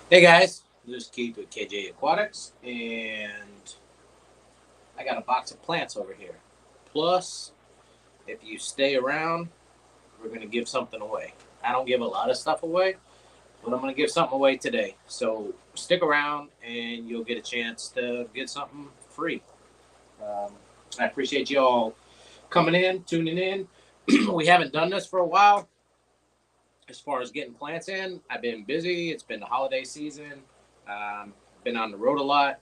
Hey guys, this is Keith with KJ Aquatics, and I got a box of plants over here. Plus, if you stay around, we're going to give something away. I don't give a lot of stuff away, but I'm going to give something away today. So stick around, and you'll get a chance to get something free. Um, I appreciate you all coming in, tuning in. We haven't done this for a while as far as getting plants in. I've been busy. It's been the holiday season. Been on the road a lot.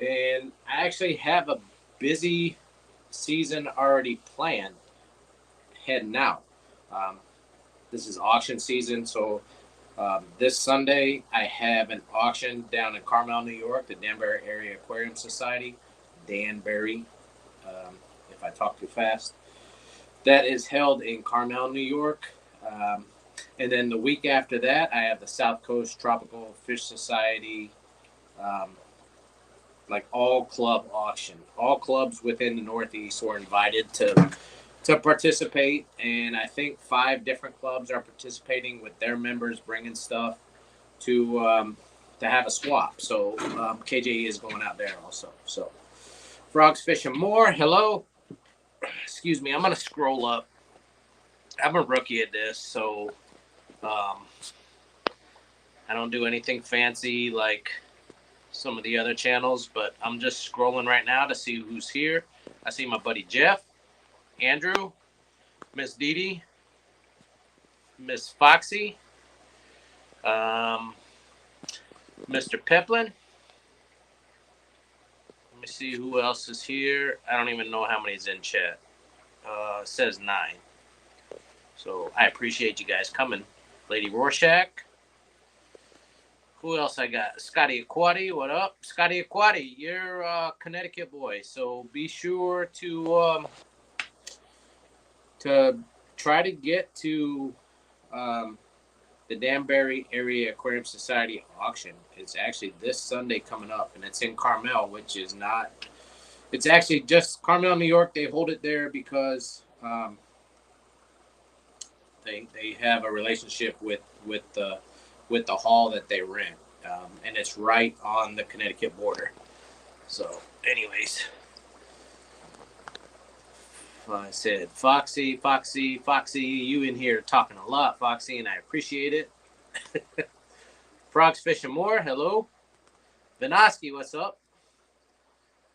And I actually have a busy season already planned heading out. Um, this is auction season, so this Sunday I have an auction down in Carmel, New York, the Danbury Area Aquarium Society, Danbury, if I talk too fast. That is held in Carmel, New York. Um, and then the week after that, I have the South Coast Tropical Fish Society, um, like all club auction. All clubs within the Northeast were invited to participate, and I think 5 different clubs are participating with their members bringing stuff to have a swap. So KJE is going out there also. So Frogs Fishing More, hello. Excuse me, I'm gonna scroll up. I'm a rookie at this, so um, I don't do anything fancy like some of the other channels, but I'm just scrolling right now to see who's here. I see my buddy Jeff, Andrew, Miss Dee Dee, Miss Foxy, um, Mr. Peplin. Let me see who else is here. I don't even know how many's in chat. It says 9. So I appreciate you guys coming. Lady Rorschach. Who else I got? Scotty Aquati. What up? Scotty Aquati, you're a Connecticut boy. So be sure to try to get to the Danbury Area Aquarium Society auction. It's actually this Sunday coming up, and it's in Carmel, which is not. It's actually just Carmel, New York. They hold it there because they have a relationship with the hall that they rent, and it's right on the Connecticut border. So, anyways, I said, Foxy, Foxy, Foxy, you in here talking a lot, Foxy, and I appreciate it. Frogs Fishing More, hello. Vinoski, what's up?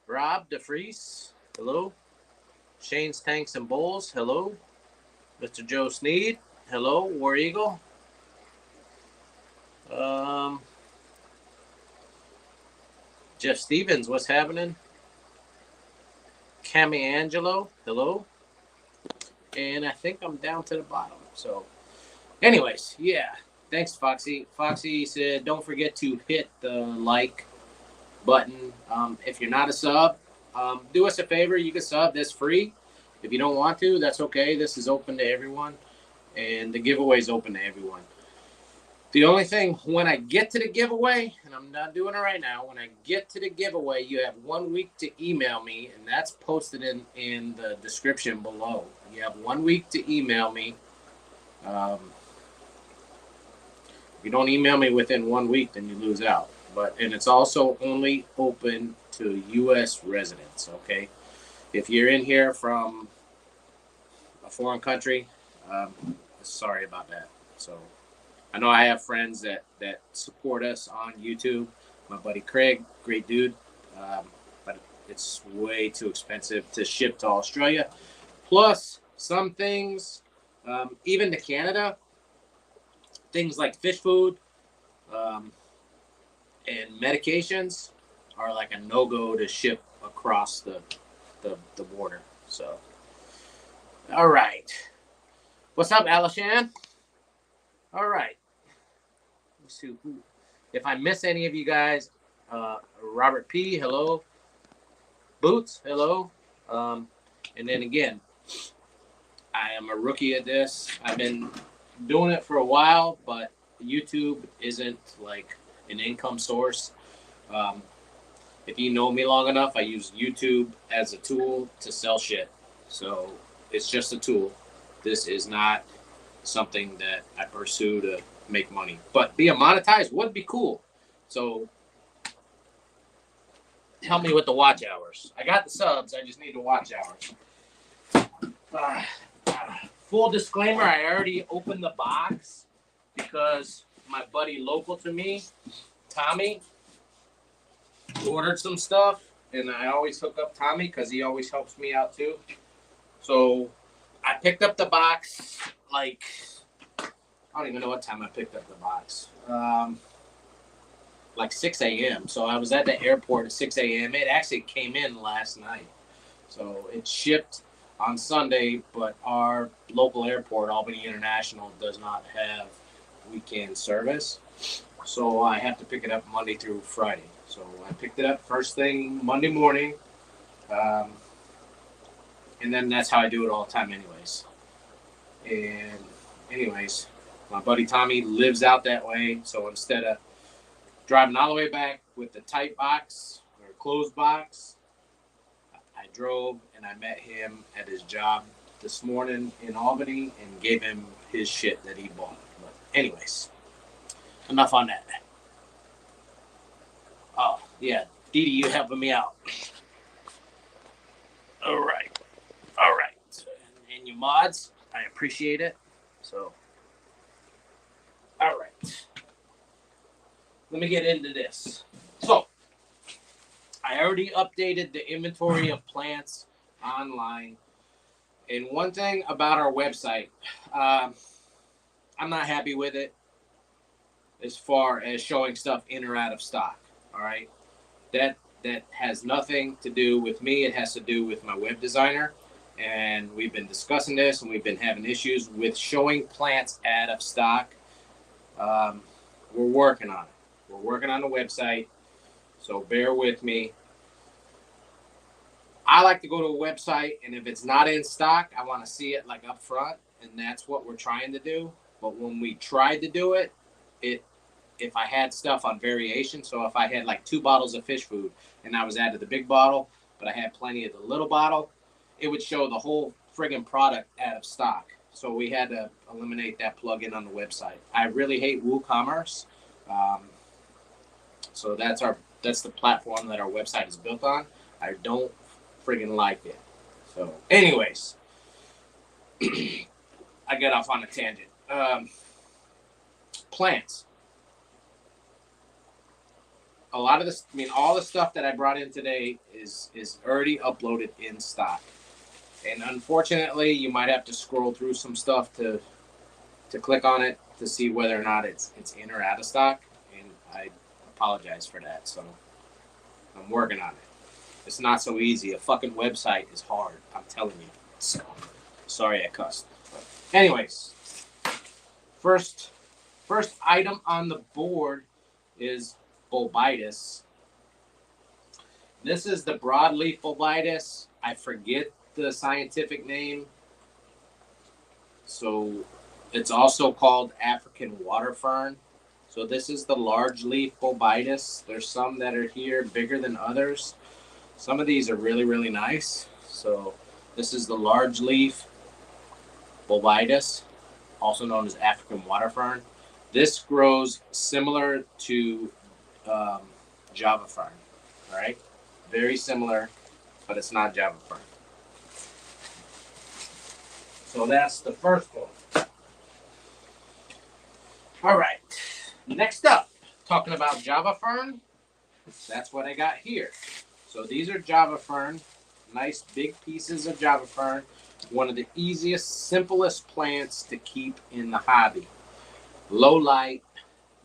Rob DeFries, hello. Shane's Tanks and Bowls, hello. Mr. Joe Sneed, hello. War Eagle. Jeff Stevens, what's happening? Cami Angelo, hello. And I think I'm down to the bottom. So, anyways, yeah. Thanks, Foxy. Foxy said, don't forget to hit the like button. If you're not a sub, do us a favor. You can sub. That's free. If you don't want to, that's okay. This is open to everyone. And the giveaway is open to everyone. The only thing, when I get to the giveaway, and I'm not doing it right now, when I get to the giveaway, you have 1 week to email me, and that's posted in the description below. You have 1 week to email me. If you don't email me within 1 week, then you lose out. And it's also only open to U.S. residents, okay? If you're in here from a foreign country, sorry about that. So I know I have friends that support us on YouTube. My buddy Craig, great dude, but it's way too expensive to ship to Australia. Plus, some things, even to Canada, things like fish food and medications are like a no-go to ship across the border. So, all right. What's up, Alishan? All right. Let's see who. If I miss any of you guys, Robert P, hello. Boots, hello. And then again, I am a rookie at this. I've been doing it for a while, but YouTube isn't like an income source. If you know me long enough, I use YouTube as a tool to sell shit. So it's just a tool. This is not something that I pursue to make money. But being monetized would be cool. So help me with the watch hours. I got the subs. I just need the watch hours. Full disclaimer, I already opened the box because my buddy local to me, Tommy, ordered some stuff. And I always hook up Tommy because he always helps me out too. So I picked up the box like, I don't even know what time I picked up the box. Like 6 a.m. So I was at the airport at 6 a.m. It actually came in last night. So it shipped on Sunday, but our local airport, Albany International, does not have weekend service. So I have to pick it up Monday through Friday. So I picked it up first thing Monday morning. And then that's how I do it all the time anyways. And anyways, my buddy Tommy lives out that way. So instead of driving all the way back with the tight box or closed box, I drove and I met him at his job this morning in Albany and gave him his shit that he bought. But anyways, enough on that. Oh, yeah. Didi, you helping me out. All right. And your mods, I appreciate it. So, all right. Let me get into this. So, I already updated the inventory of plants online. And one thing about our website, I'm not happy with it as far as showing stuff in or out of stock. All right. That has nothing to do with me. It has to do with my web designer. And we've been discussing this and we've been having issues with showing plants out of stock. We're working on it. We're working on the website. So bear with me. I like to go to a website, and if it's not in stock, I want to see it like up front, and that's what we're trying to do. But when we tried to do it, if I had stuff on variation, so if I had like 2 bottles of fish food and I was added the big bottle, but I had plenty of the little bottle, it would show the whole friggin' product out of stock. So we had to eliminate that plugin on the website. I really hate WooCommerce. So that's the platform that our website is built on. I don't friggin' like it. So anyways, I got off on a tangent. Plants. A lot of this, all the stuff that I brought in today is already uploaded in stock. And unfortunately, you might have to scroll through some stuff to click on it to see whether or not it's in or out of stock. And I apologize for that. So I'm working on it. It's not so easy. A fucking website is hard. I'm telling you. So sorry I cussed. But anyways, first item on the board is Bobitis. This is the broadleaf Bobitis. I forget the scientific name. So it's also called African water fern. So this is the large leaf Bobitis. There's some that are here bigger than others. Some of these are really, really nice. So this is the large leaf Bobitis, also known as African water fern. This grows similar to Java fern, all right? Very similar, but it's not Java fern. So that's the first one. All right, next up, talking about Java fern, that's what I got here. So these are Java fern, nice big pieces of Java fern. One of the easiest, simplest plants to keep in the hobby. Low light,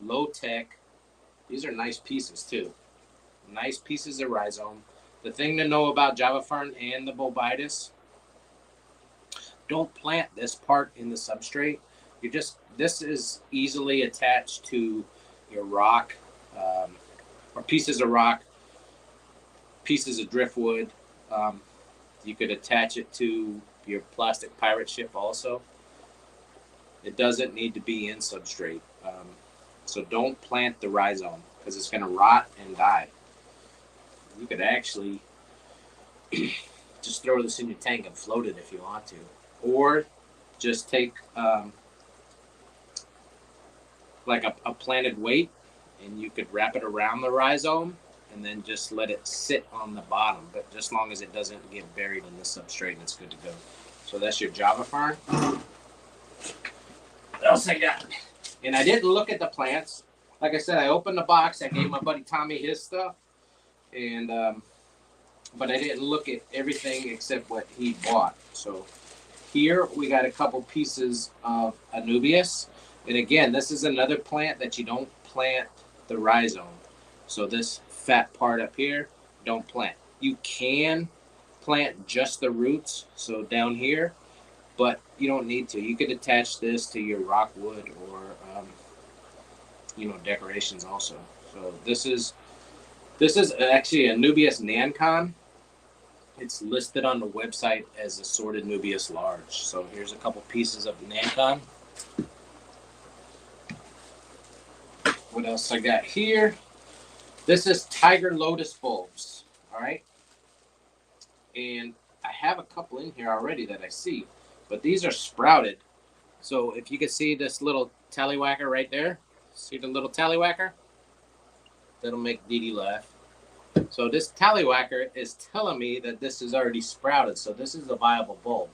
low tech. These are nice pieces too. Nice pieces of rhizome. The thing to know about Java fern and the Bobitis, don't plant this part in the substrate. This is easily attached to your rock, or pieces of rock, pieces of driftwood. You could attach it to your plastic pirate ship also. It doesn't need to be in substrate. So don't plant the rhizome because it's going to rot and die. You could actually just throw this in your tank and float it if you want to. Or just take like a planted weight and you could wrap it around the rhizome and then just let it sit on the bottom. But just as long as it doesn't get buried in the substrate, it's good to go. So that's your Java fern. What else I got? And I didn't look at the plants. Like I said, I opened the box. I gave my buddy Tommy his stuff, and but I didn't look at everything except what he bought. So here we got a couple pieces of Anubias. And again, this is another plant that you don't plant the rhizome. So this fat part up here, don't plant. You can plant just the roots, so down here, but you don't need to. You could attach this to your rockwood or, decorations also. So this is actually a Anubias Nancon. It's listed on the website as assorted Anubias large. So here's a couple pieces of Nancon. What else I got here? This is Tiger Lotus bulbs. All right. And I have a couple in here already that I see, but these are sprouted. So if you can see this little tallywhacker right there, see the little tallywhacker? That'll make Dee Dee laugh. So this tallywhacker is telling me that this is already sprouted. So this is a viable bulb.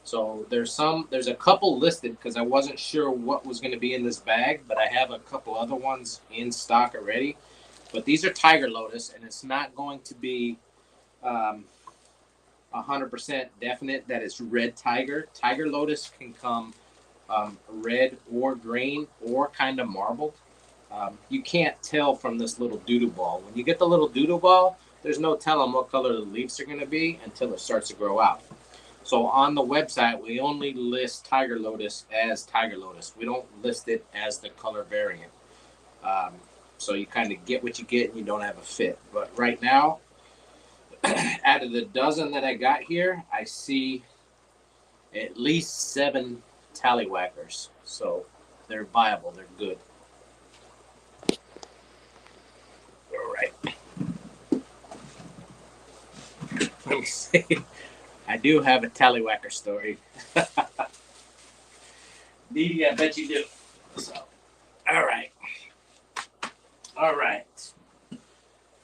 So there's a couple listed because I wasn't sure what was going to be in this bag, but I have a couple other ones in stock already. But these are Tiger Lotus, and it's not going to be 100% definite that it's red tiger. Tiger Lotus can come red or green or kind of marbled. You can't tell from this little doodle ball. When you get the little doodle ball, there's no telling what color the leaves are going to be until it starts to grow out. So on the website, we only list Tiger Lotus as Tiger Lotus. We don't list it as the color variant. So you kind of get what you get and you don't have a fit. But right now, out of the dozen that I got here, I see at least 7 tallywhackers. So they're viable. They're good. All right. Let me see. I do have a tallywhacker story. Dee Dee, I bet you do. So, all right. All right.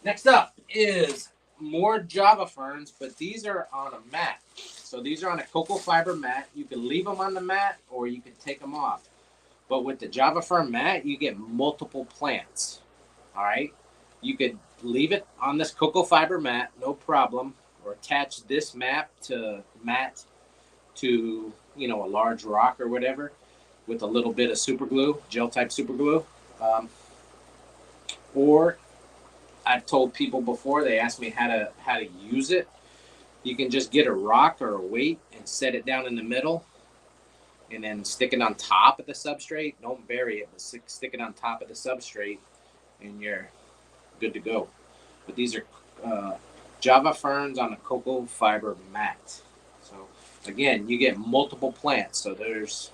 Next up is more Java ferns, but these are on a mat. So these are on a cocoa fiber mat. You can leave them on the mat or you can take them off. But with the Java fern mat, you get multiple plants. All right. You could leave it on this cocoa fiber mat, no problem, or attach this mat to a large rock or whatever with a little bit of super glue, gel type super glue. Or I've told people before, they asked me how to use it. You can just get a rock or a weight and set it down in the middle and then stick it on top of the substrate. Don't bury it, but stick it on top of the substrate and you're good to go. But these are Java ferns on a cocoa fiber mat. So again, you get multiple plants. So there's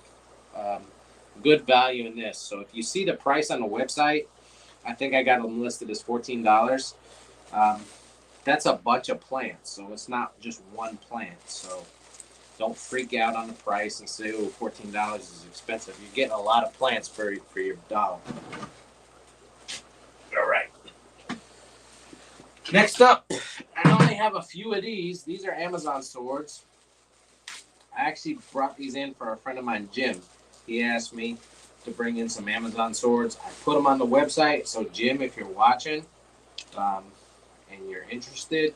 good value in this. So if you see the price on the website, I think I got them listed as $14. That's a bunch of plants, so it's not just one plant. So don't freak out on the price and say, "Oh, $14 is expensive." You're getting a lot of plants for your dollar. All right. Next up, I only have a few of these. These are Amazon swords. I actually brought these in for a friend of mine, Jim. He asked me to bring in some Amazon swords. I put them on the website. So Jim, if you're watching and you're interested,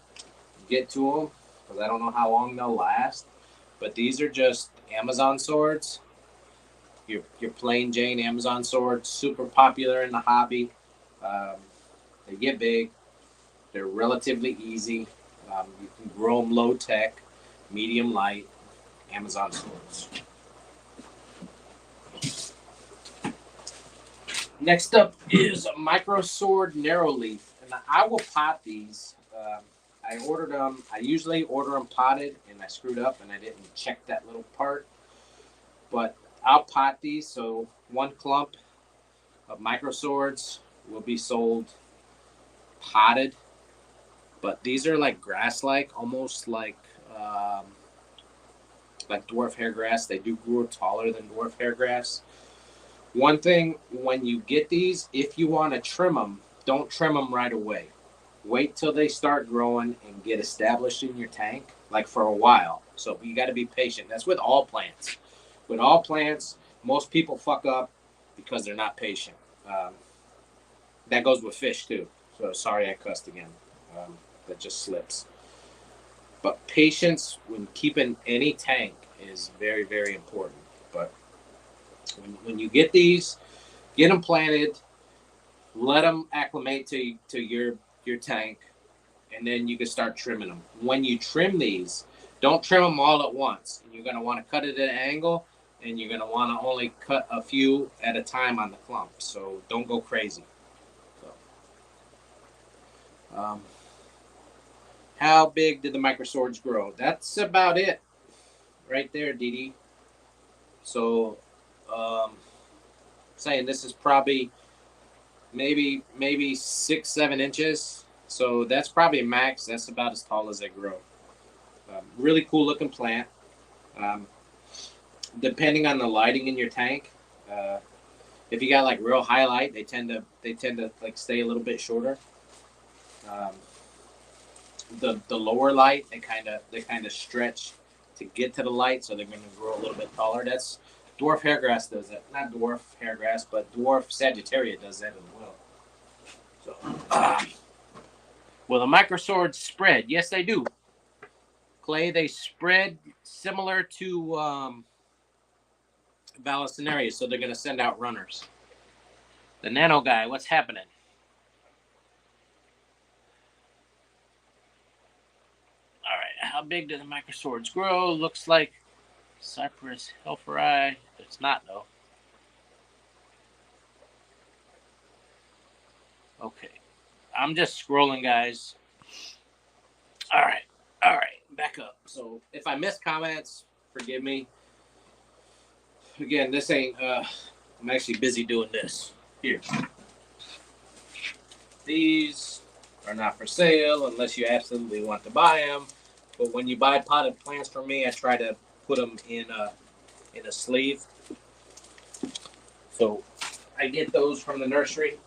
get to them because I don't know how long they'll last. But these are just Amazon swords. Your plain Jane Amazon swords, super popular in the hobby. They get big. They're relatively easy. You can grow them low tech, medium light, Amazon swords. Next up is a Micro Sword Narrow Leaf, and I will pot these. I ordered them. I usually order them potted, and I screwed up, and I didn't check that little part. But I'll pot these, so 1 clump of Micro Swords will be sold potted. But these are like grass-like, almost like dwarf hairgrass. They do grow taller than dwarf hairgrass. One thing, when you get these, if you want to trim them, don't trim them right away. Wait till they start growing and get established in your tank, like for a while. So you got to be patient. That's with all plants. With all plants, most people fuck up because they're not patient. That goes with fish too. So sorry I cussed again. That just slips. But patience when keeping any tank is very, very important. But when you get these, get them planted, let them acclimate to your tank, and then you can start trimming them. When you trim these, don't trim them all at once. You're going to want to cut it at an angle, and you're going to want to only cut a few at a time on the clump. So don't go crazy. So, how big did the microswords grow? That's about it right there, Dee. So, saying this is probably maybe 6-7 inches. So that's probably max. That's about as tall as they grow. Really cool looking plant. Depending on the lighting in your tank, if you got like real high light, they tend to like stay a little bit shorter. The lower light, they kind of stretch to get to the light, so they're going to grow a little bit taller. That's dwarf hairgrass does that. Not dwarf hairgrass, but dwarf Sagittaria does that as well. So, will the microswords spread? Yes, they do. Clay, they spread similar to Vallisneria, so they're going to send out runners. The nano guy, what's happening? All right, how big do the microswords grow? Looks like Cypress helferi. It's not, though. Okay. I'm just scrolling, guys. All right. Back up. So if I miss comments, forgive me. Again, this ain't, I'm actually busy doing this. Here. These are not for sale unless you absolutely want to buy them. But when you buy potted plants from me, I try to put them in a sleeve. So I get those from the nursery.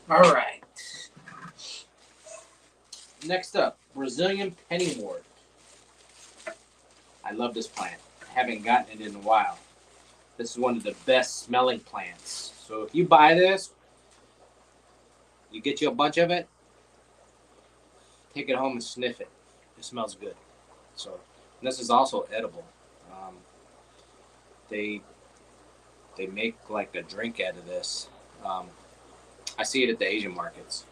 All right. Next up, Brazilian pennywort. I love this plant. I haven't gotten it in a while. This is one of the best smelling plants. So if you buy this, you get you a bunch of it, take it home and sniff it. It smells good. So this is also edible. They make like a drink out of this. I see it at the Asian markets.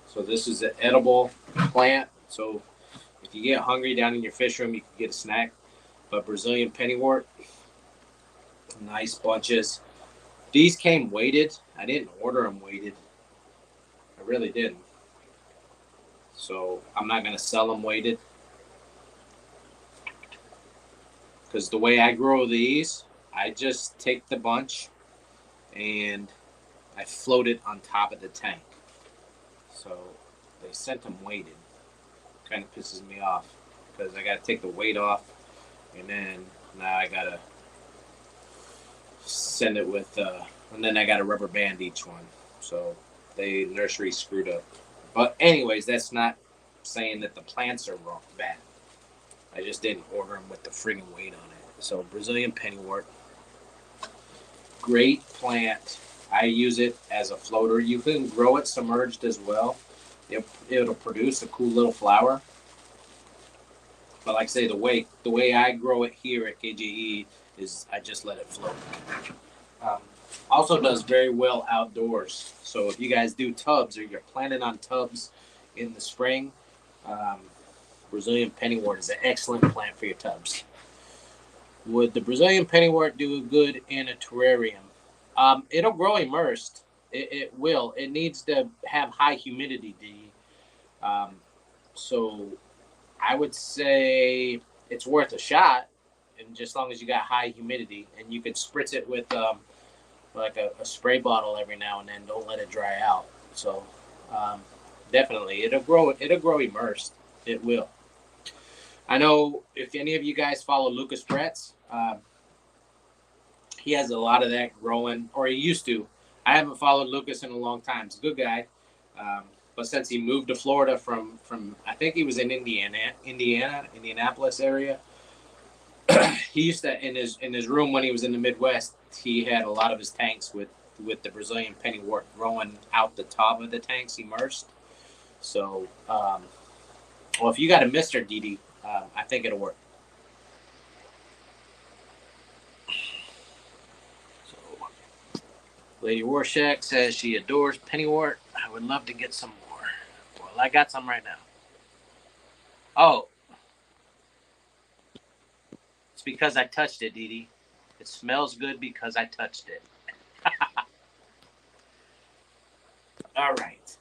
So this is an edible plant. So if you get hungry down in your fish room, you can get a snack. But Brazilian pennywort, nice bunches. These came weighted. I didn't order them weighted. I really didn't. So I'm not going to sell them weighted. Because the way I grow these, I just take the bunch and I float it on top of the tank. So they sent them weighted. Kind of pisses me off because I got to take the weight off, and then now I got to send it with, and then I got to rubber band each one. So the nursery screwed up. But anyways, that's not saying that the plants are wrong, bad. I just didn't order them with the friggin' weight on it. So Brazilian pennywort, great plant. I use it as a floater. You can grow it submerged as well. It'll produce a cool little flower. But like I say, the way I grow it here at KJE is I just let it float. Also does very well outdoors. So if you guys do tubs or you're planning on tubs in the spring, Brazilian pennywort is an excellent plant for your tubs. Would the Brazilian pennywort do good in a terrarium? It'll grow immersed. It will. It needs to have high humidity, so I would say it's worth a shot, and just as long as you got high humidity, and you can spritz it with like a spray bottle every now and then. Don't let it dry out. So definitely, it'll grow immersed. It will. I know if any of you guys follow Lucas Pretz, he has a lot of that growing, or he used to. I haven't followed Lucas in a long time. He's a good guy, um, but since he moved to Florida from I think he was in Indianapolis area. He used to in his room when he was in the Midwest. He had a lot of his tanks with the Brazilian pennywort growing out the top of the tanks immersed. So, well, if you got a Mister DD, I think it'll work. So, Lady Warshak says she adores pennywort. I would love to get some more. Well, I got some right now. Oh, it's because I touched it, DD. It smells good because I touched it. All right.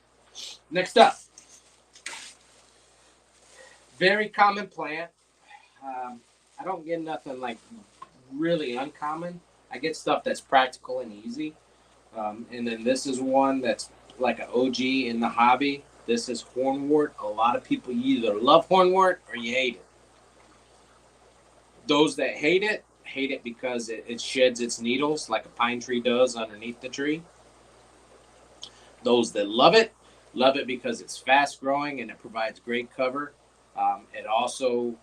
Next up, very common plant. I don't get nothing like really uncommon. I get stuff that's practical and easy. And then this is one that's like an OG in the hobby. This is hornwort. A lot of people either love hornwort or you hate it. Those that hate it because it sheds its needles like a pine tree does underneath the tree. Those that love it because it's fast growing and it provides great cover. It also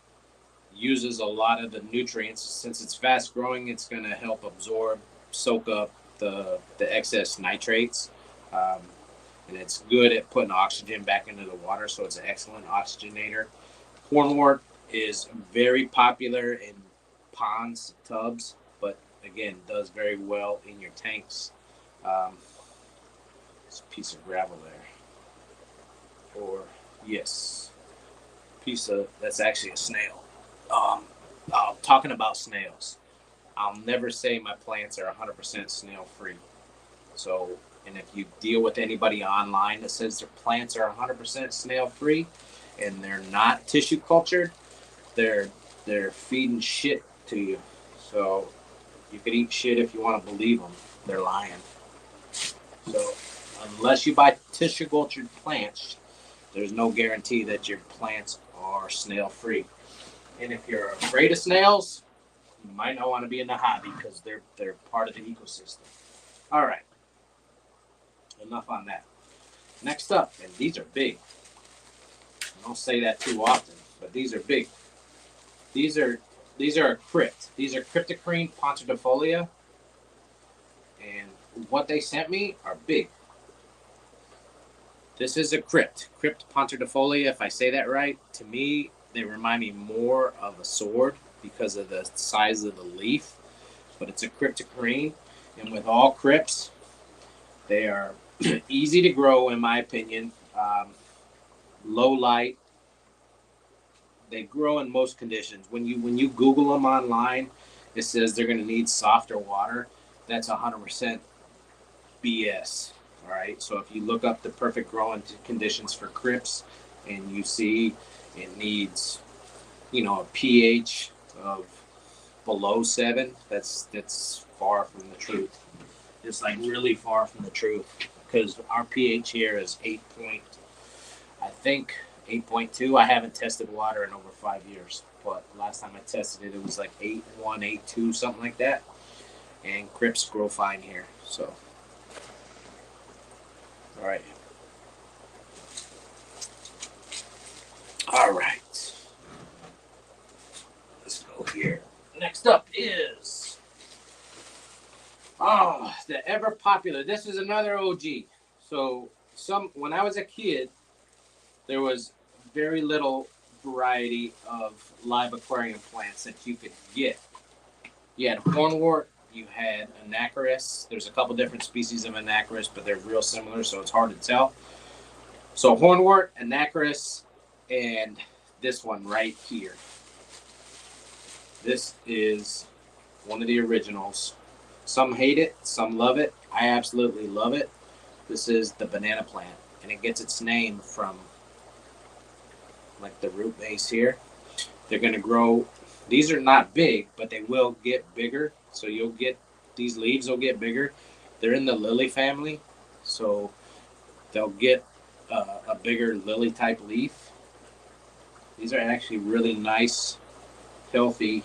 uses a lot of the nutrients. Since it's fast growing, it's going to help absorb, soak up the excess nitrates. And it's good at putting oxygen back into the water, so it's an excellent oxygenator. Hornwort is very popular in ponds, tubs, but again, does very well in your tanks. It's a piece of gravel there. Or, yes, that's actually a snail. Talking about snails, I'll never say my plants are 100% snail free. So, and if you deal with anybody online that says their plants are 100% snail free and they're not tissue cultured, they're feeding shit to you. So you could eat shit if you want to believe them. They're lying. So unless you buy tissue cultured plants, there's no guarantee that your plants are snail free. And if you're afraid of snails, you might not want to be in the hobby because they're part of the ecosystem. All right. Enough on that. Next up, and these are big. I don't say that too often, but these are big. These are a crypt. These are Cryptocarine pontidifolia, and what they sent me are big. This is a crypt pontidifolia. If I say that right, to me they remind me more of a sword because of the size of the leaf, but it's a Cryptocarine, and with all crypts, they are easy to grow, in my opinion. Low light. They grow in most conditions. When you Google them online, it says they're going to need softer water. That's 100% BS. All right. So if you look up the perfect growing conditions for crypts, and you see it needs, a pH of below 7, that's far from the truth. It's like really far from the truth. Because our pH here is 8.2. I haven't tested water in over 5 years, but last time I tested it, it was like 8.1, 8.2, something like that. And crypts grow fine here. So, all right. All right. Let's go here. Next up is the ever popular. This is another OG. So when I was a kid, there was very little variety of live aquarium plants that you could get. You had hornwort, you had Anacharis. There's a couple different species of Anacharis, but they're real similar, so it's hard to tell. So hornwort, Anacharis, and this one right here. This is one of the originals. Some hate it, some love it. I absolutely love it. This is the banana plant, and it gets its name from like the root base here. They're going to grow. These are not big, but they will get bigger. So these leaves will get bigger. They're in the lily family, so they'll get a bigger lily type leaf. These are actually really nice, healthy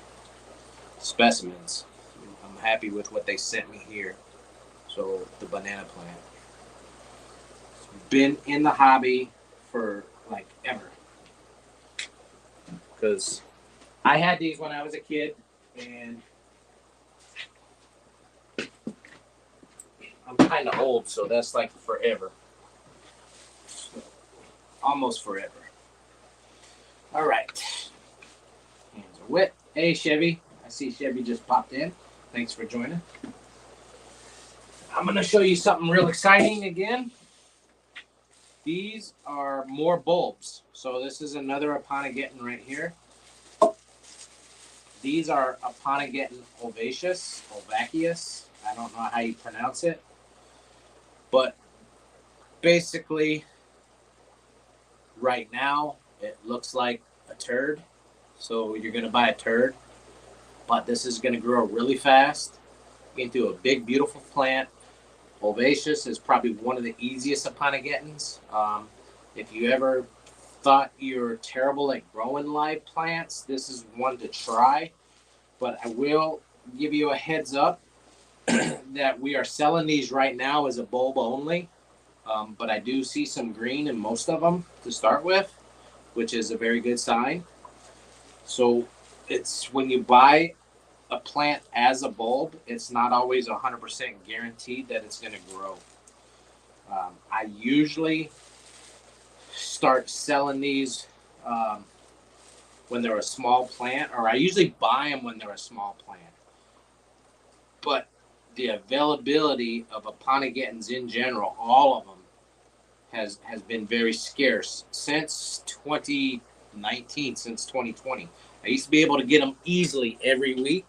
specimens. I'm happy with what they sent me here. So the banana plant. Been in the hobby for like ever. Because I had these when I was a kid, and I'm kind of old, so that's like forever. Almost forever. All right. Hands are wet. Hey, Chevy. I see Chevy just popped in. Thanks for joining. I'm going to show you something real exciting again. These are more bulbs. So this is another Aponogeton right here. These are Aponogeton ovaceus. I don't know how you pronounce it. But basically, right now, it looks like a turd. So you're going to buy a turd. But this is going to grow really fast into a big, beautiful plant. Ovaceus is probably one of the easiest Aponogetons. If you ever thought you're terrible at growing live plants, this is one to try. But I will give you a heads up that we are selling these right now as a bulb only. But I do see some green in most of them to start with, which is a very good sign. So it's when you buy a plant as a bulb, it's not always 100% guaranteed that it's going to grow. I usually start selling these when they're a small plant, or I usually buy them when they're a small plant. But the availability of Aponogetons in general, all of them, has been very scarce since 2019, since 2020. I used to be able to get them easily every week.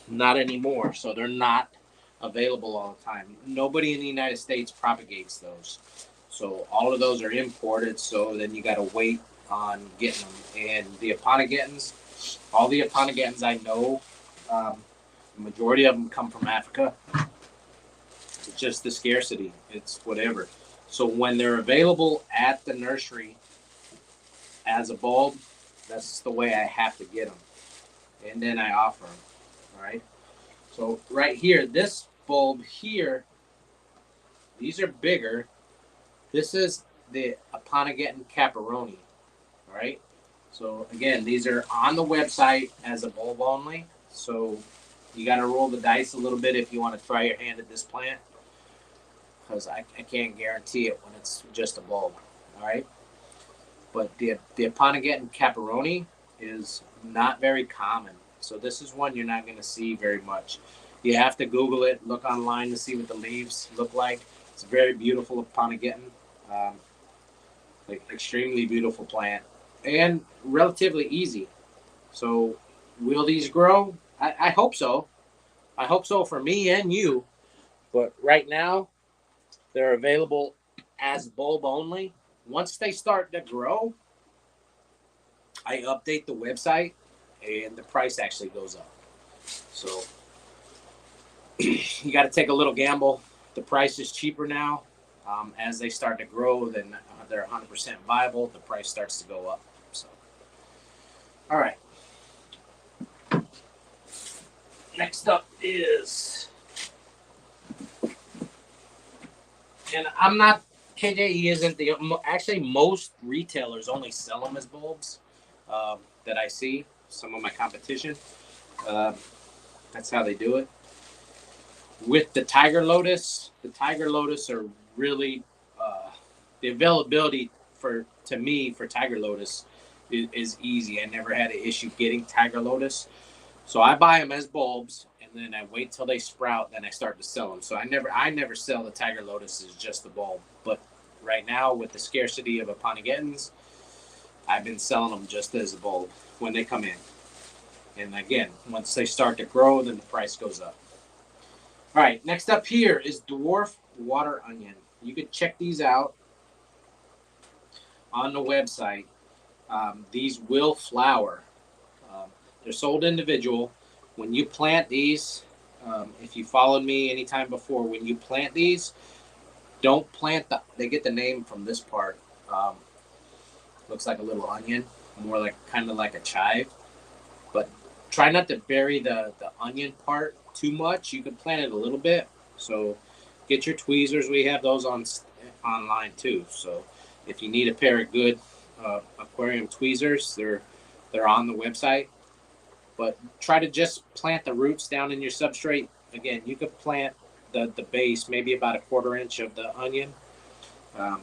Not anymore, so they're not available all the time. Nobody in the United States propagates those. So all of those are imported, so then you got to wait on getting them. And the Aponogetons, all the Aponogetons I know, the majority of them come from Africa. It's just the scarcity. It's whatever. So when they're available at the nursery as a bulb, that's the way I have to get them. And then I offer them. All right. So right here, this bulb here, these are bigger. This is the Aponogeton caperoni. All right. So again, these are on the website as a bulb only. So you got to roll the dice a little bit if you want to try your hand at this plant, because I can't guarantee it when it's just a bulb. All right. But the Aponogeton caperoni is not very common. So this is one you're not going to see very much. You have to Google it, look online to see what the leaves look like. It's a very beautiful Aponogeton, like extremely beautiful plant, and relatively easy. So will these grow? I hope so. I hope so for me and you. But right now, they're available as bulb only. Once they start to grow, I update the website and the price actually goes up. So you got to take a little gamble. The price is cheaper now. As they start to grow, then they're 100% viable. The price starts to go up. So, all right. Next up is, and I'm not, KJE isn't the, actually most retailers only sell them as bulbs that I see. Some of my competition. That's how they do it. With the Tiger Lotus are really the availability for Tiger Lotus is easy. I never had an issue getting Tiger Lotus, so I buy them as bulbs and then I wait till they sprout, then I start to sell them. So I never sell the Tiger Lotus as just the bulb. But right now, with the scarcity of Aponogetons, I've been selling them just as a bulb when they come in. And again, once they start to grow, then the price goes up. All right, next up here is dwarf water onion. You can check these out on the website. These will flower. They're sold individual. When you plant these, if you followed me anytime before, when you plant these, don't plant they get the name from this part. Looks like a little onion, more like kind of like a chive. But try not to bury the onion part too much. You can plant it a little bit. So get your tweezers. We have those online too. So if you need a pair of good aquarium tweezers, they're on the website. But try to just plant the roots down in your substrate. Again, you could plant the base, maybe about a 1/4 inch of the onion. Um,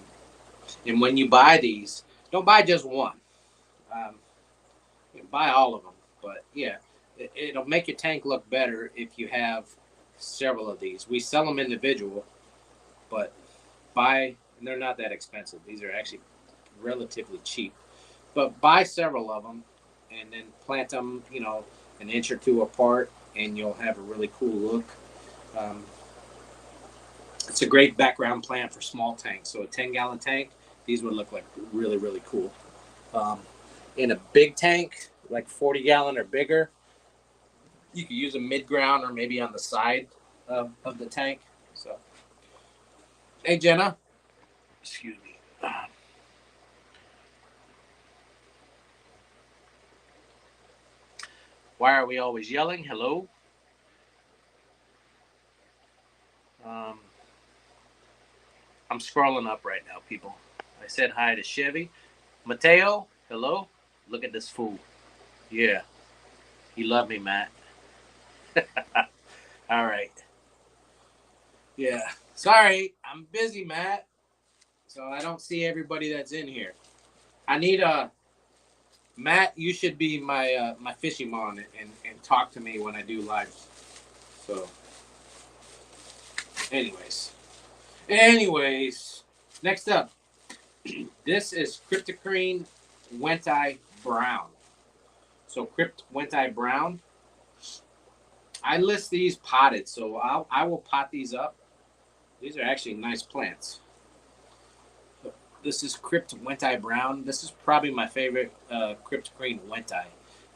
and when you buy these, don't buy just one. Um, you can buy all of them. But yeah, it'll make your tank look better if you have several of these. We sell them individual, but buy, and they're not that expensive. These are actually relatively cheap. But buy several of them and then plant them, an inch or two apart, and you'll have a really cool look. Um, it's a great background plant for small tanks. So a 10-gallon tank, these would look like really, really cool. In a big tank, like 40-gallon or bigger, you could use them mid-ground or maybe on the side of the tank. So, hey, Jenna. Excuse me. Why are we always yelling? Hello? I'm scrolling up right now, people. I said hi to Chevy. Mateo, hello? Look at this fool. Yeah. You love me, Matt. All right. Yeah. Sorry, I'm busy, Matt. So I don't see everybody that's in here. I need Matt, you should be my my fishing mon and talk to me when I do live. So anyways, next up. This is Cryptocrine Wenti Brown. So Crypt Wenti Brown. I list these potted, so I will pot these up. These are actually nice plants. This is Crypt Wenti Brown. This is probably my favorite Cryptocrine Wenti.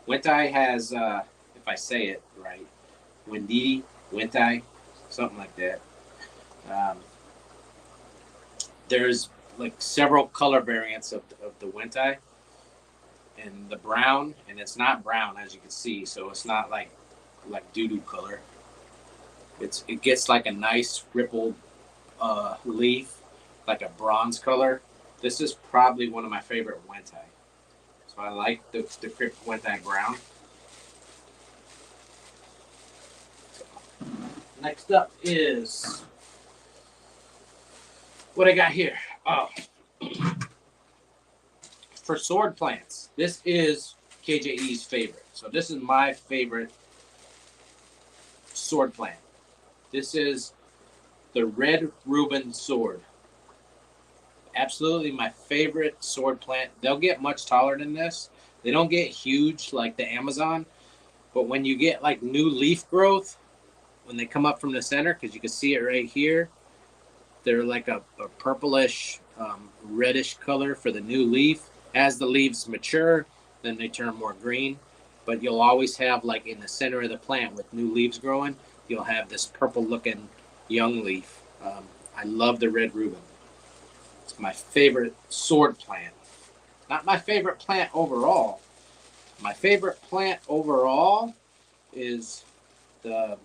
Wenti has, if I say it right, Wenditi, Wenti, something like that. There's like several color variants of the Wenti. And the brown, and it's not brown as you can see, so it's not like doo-doo color. It gets like a nice rippled leaf, like a bronze color. This is probably one of my favorite Wenti. So I like the Crypt Wenti Brown. So, next up is what I got here. Oh. For sword plants, this is KJE's favorite. So this is my favorite sword plant. This is the Red Reuben sword. Absolutely my favorite sword plant. They'll get much taller than this. They don't get huge like the Amazon, but when you get like new leaf growth, when they come up from the center, because you can see it right here, they're like a purplish, reddish color for the new leaf. As the leaves mature, then they turn more green. But you'll always have, like in the center of the plant with new leaves growing, you'll have this purple-looking young leaf. I love the Red Reuben. It's my favorite sword plant. Not my favorite plant overall. My favorite plant overall is the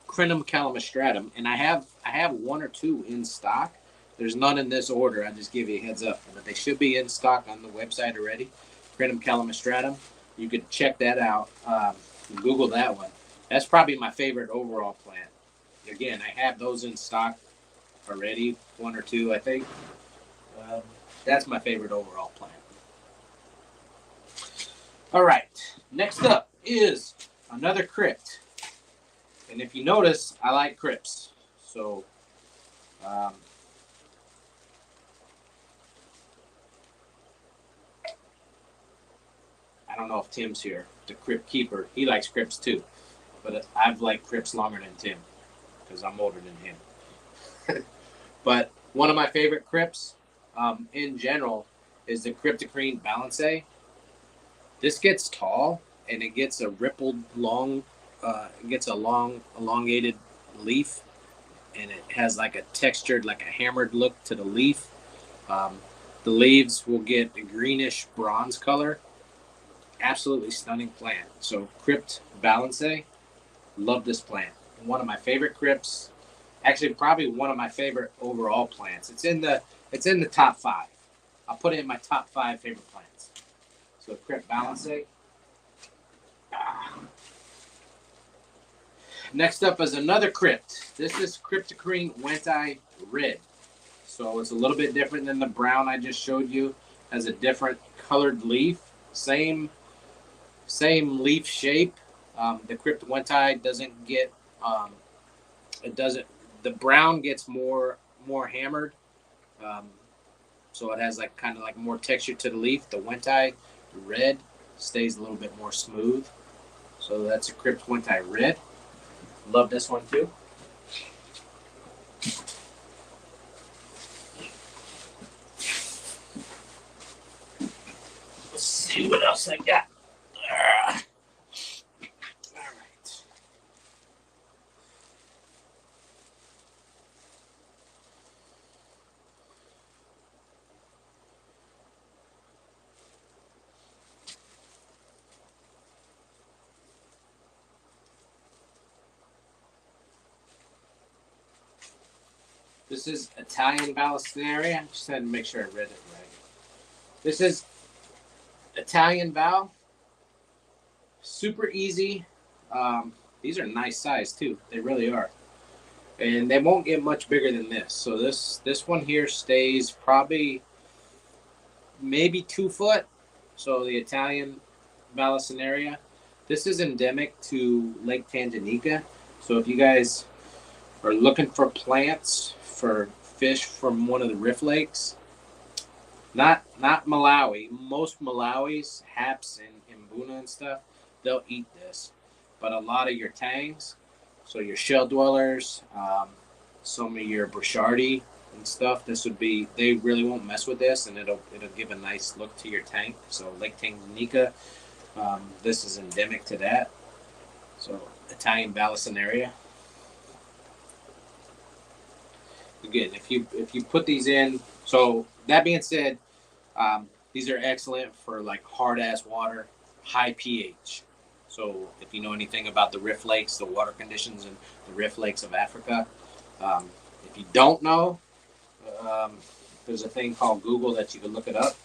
Crinum calamostratum, and I have one or two in stock. There's none in this order. I just give you a heads up, but they should be in stock on the website already. Crinum calamostratum. You could check that out. Google that one. That's probably my favorite overall plant. Again, I have those in stock already, one or two, I think. That's my favorite overall plant. All right, next up is another crypt. And if you notice, I like crypts. So, I don't know if Tim's here, the crypt keeper. He likes crypts too. But I've liked crypts longer than Tim because I'm older than him. But one of my favorite crypts in general is the Cryptocrine Balancea. This gets tall and it gets a rippled long, it gets a long elongated leaf, and it has like a textured, like a hammered look to the leaf. The leaves will get a greenish bronze color. Absolutely stunning plant. So Crypt Balancea, love this plant. One of my favorite crypts. Actually, probably one of my favorite overall plants. It's in the top 5. I'll put it in my top 5 favorite plants. So Crypt Balancea. Next up is another crypt. This is Cryptocarine Wenti Red. So it's a little bit different than the brown I just showed you. Has a different colored leaf. Same leaf shape. The Crypt Wenti doesn't get the brown gets more hammered. So it has like kind of like more texture to the leaf. The Wenti Red stays a little bit more smooth. So that's a Crypt Wenti Red. Love this one too. Let's see what else I got. All right. This is Italian Vallisneria. I just had to make sure I read it right. This is Italian Val. Super easy. These are nice size too. They really are. And they won't get much bigger than this. So this one here stays probably maybe 2 foot. So the Italian Vallisneria. This is endemic to Lake Tanganyika. So if you guys are looking for plants for fish from one of the Rift Lakes, not Malawi. Most Malawis, Haps and Mbuna and stuff, they'll eat this. But a lot of your tangs, so your shell dwellers, some of your Brochardi and stuff, they really won't mess with this, and it'll give a nice look to your tank. So Lake Tanganyika, this is endemic to that. So Italian Vallisneria. Again, if you put these in, so that being said, these are excellent for like hard ass water, high pH. So if you know anything about the Rift Lakes, the water conditions in the Rift Lakes of Africa, if you don't know, there's a thing called Google that you can look it up,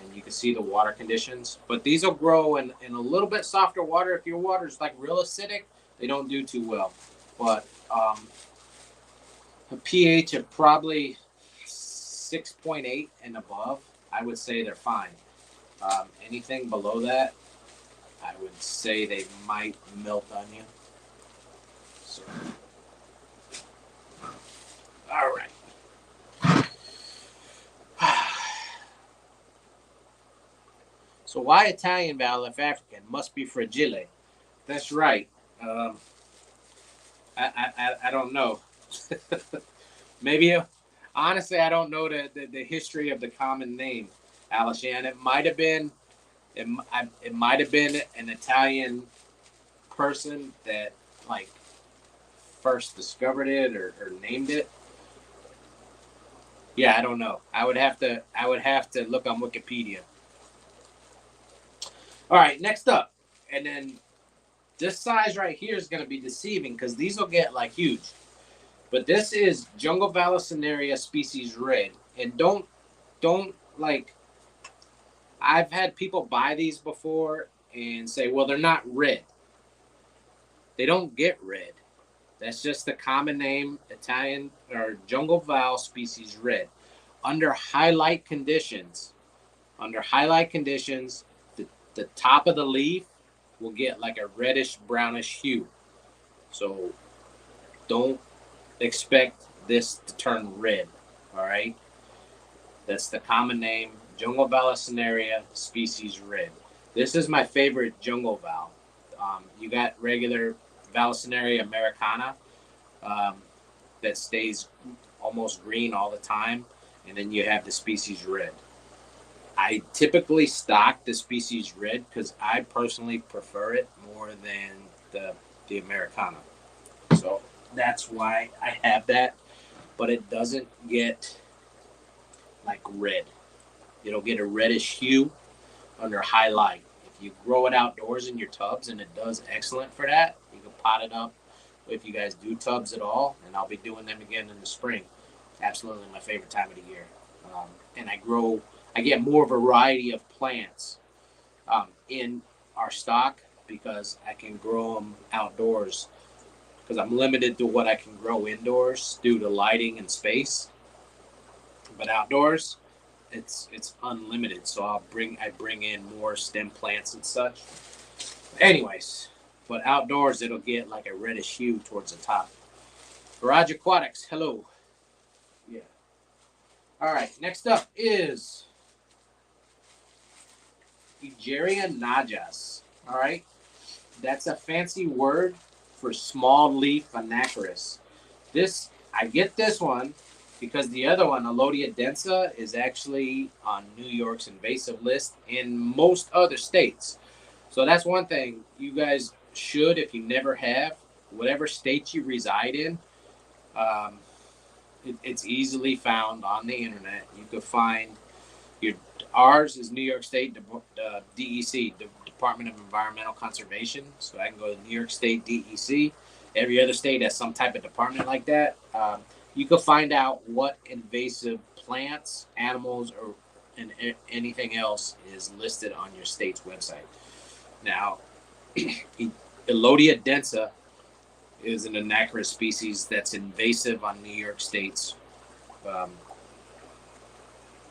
and you can see the water conditions. But these will grow in a little bit softer water. If your water is like real acidic, they don't do too well. But a pH of probably 6.8 and above, I would say they're fine. Anything below that, I would say they might melt on you. So, all right. So why Italian Val if African? Must be fragile. That's right. I don't know. Maybe, honestly, I don't know the history of the common name, Alishan. It might have been an Italian person that like first discovered it or named it. Yeah, I don't know. I would have to look on Wikipedia. All right, next up, and then this size right here is going to be deceiving because these will get like huge. But this is Jungle Vallisneria species red. And don't like, I've had people buy these before and say, well, they're not red. They don't get red. That's just the common name, Italian or Jungle Val species red. Under highlight conditions, the top of the leaf will get like a reddish brownish hue. So don't expect this to turn red. All right, that's the common name, Jungle Vallisneria species red. This is my favorite jungle val. You got regular Vallisneria americana that stays almost green all the time, and then you have the species red. I typically stock the species red because I personally prefer it more than the americana. So that's why I have that, but it doesn't get like red. It'll get a reddish hue under high light. If you grow it outdoors in your tubs, and it does excellent for that, you can pot it up if you guys do tubs at all, and I'll be doing them again in the spring. Absolutely my favorite time of the year. And I get more variety of plants in our stock because I can grow them outdoors because I'm limited to what I can grow indoors due to lighting and space. But outdoors, it's unlimited. So I bring in more stem plants and such. Anyways, but outdoors it'll get like a reddish hue towards the top. Garage Aquatics, hello. Yeah. All right. Next up is Egeria najas. All right. That's a fancy word for small leaf Anacharis. I get this one because the other one, Alodia densa, is actually on New York's invasive list in most other states. So that's one thing you guys should, if you never have, whatever state you reside in, it's easily found on the internet. You could find ours is New York State DEC, Department of Environmental Conservation. So I can go to New York State DEC. Every other state has some type of department like that. You can find out what invasive plants, animals, or anything else is listed on your state's website. Now, Alodia densa is an Anacharis species that's invasive on New York State's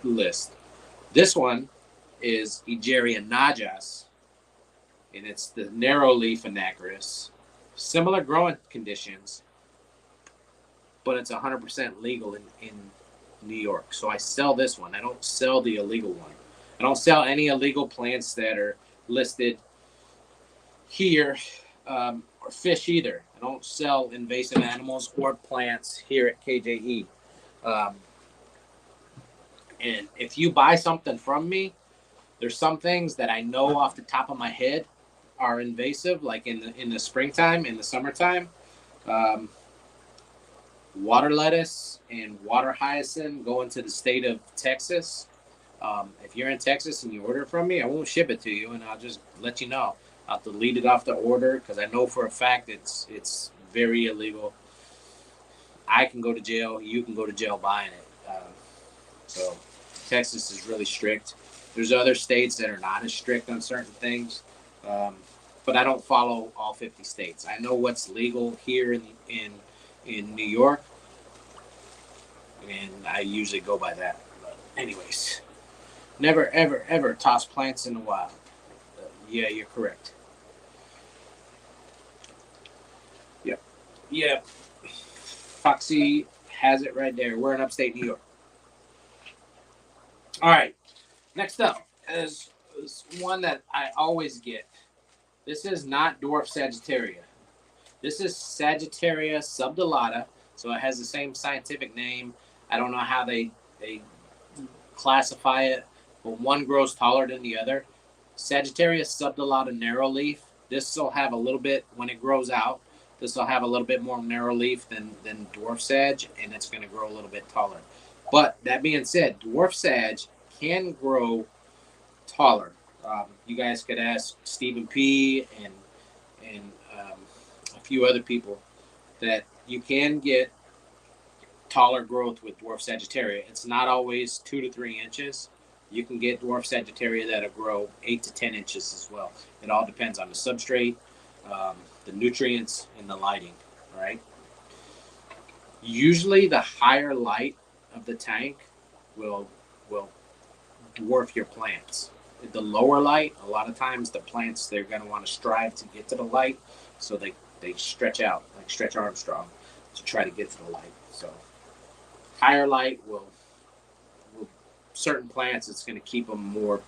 list. This one is Egeria najas, and it's the narrow leaf Anacharis. Similar growing conditions, but it's 100% legal in New York. So I sell this one. I don't sell the illegal one. I don't sell any illegal plants that are listed here, or fish either. I don't sell invasive animals or plants here at KJE. And if you buy something from me, there's some things that I know off the top of my head are invasive, like in the springtime, in the summertime. Water lettuce and water hyacinth going to the state of Texas. If you're in Texas and you order it from me, I won't ship it to you, and I'll just let you know. I'll delete it off the order because I know for a fact it's very illegal. I can go to jail. You can go to jail buying it. So Texas is really strict. There's other states that are not as strict on certain things, but I don't follow all 50 states. I know what's legal here in New York, and I usually go by that. But anyways, never ever ever toss plants in the wild. Yeah, you're correct. Yep. Foxy has it right there. We're in upstate New York. All right. Next up is one that I always get. This is not dwarf Sagittaria. This is Sagittaria subdolata, so it has the same scientific name. I don't know how they classify it, but one grows taller than the other. Sagittaria subdolata narrow leaf. This will have a little bit, when it grows out, this will have a little bit more narrow leaf than dwarf sag, and it's going to grow a little bit taller. But that being said, dwarf sag can grow taller. You guys could ask Stephen P. and a few other people that you can get taller growth with dwarf Sagittaria. It's not always 2 to 3 inches. You can get dwarf Sagittaria that'll grow 8 to 10 inches as well. It all depends on the substrate, the nutrients, and the lighting. All right. Usually, the higher light of the tank will dwarf your plants. The lower light, a lot of times the plants, they're going to want to strive to get to the light, so they stretch out like Stretch Armstrong to try to get to the light. So higher light will certain plants, it's going to keep them more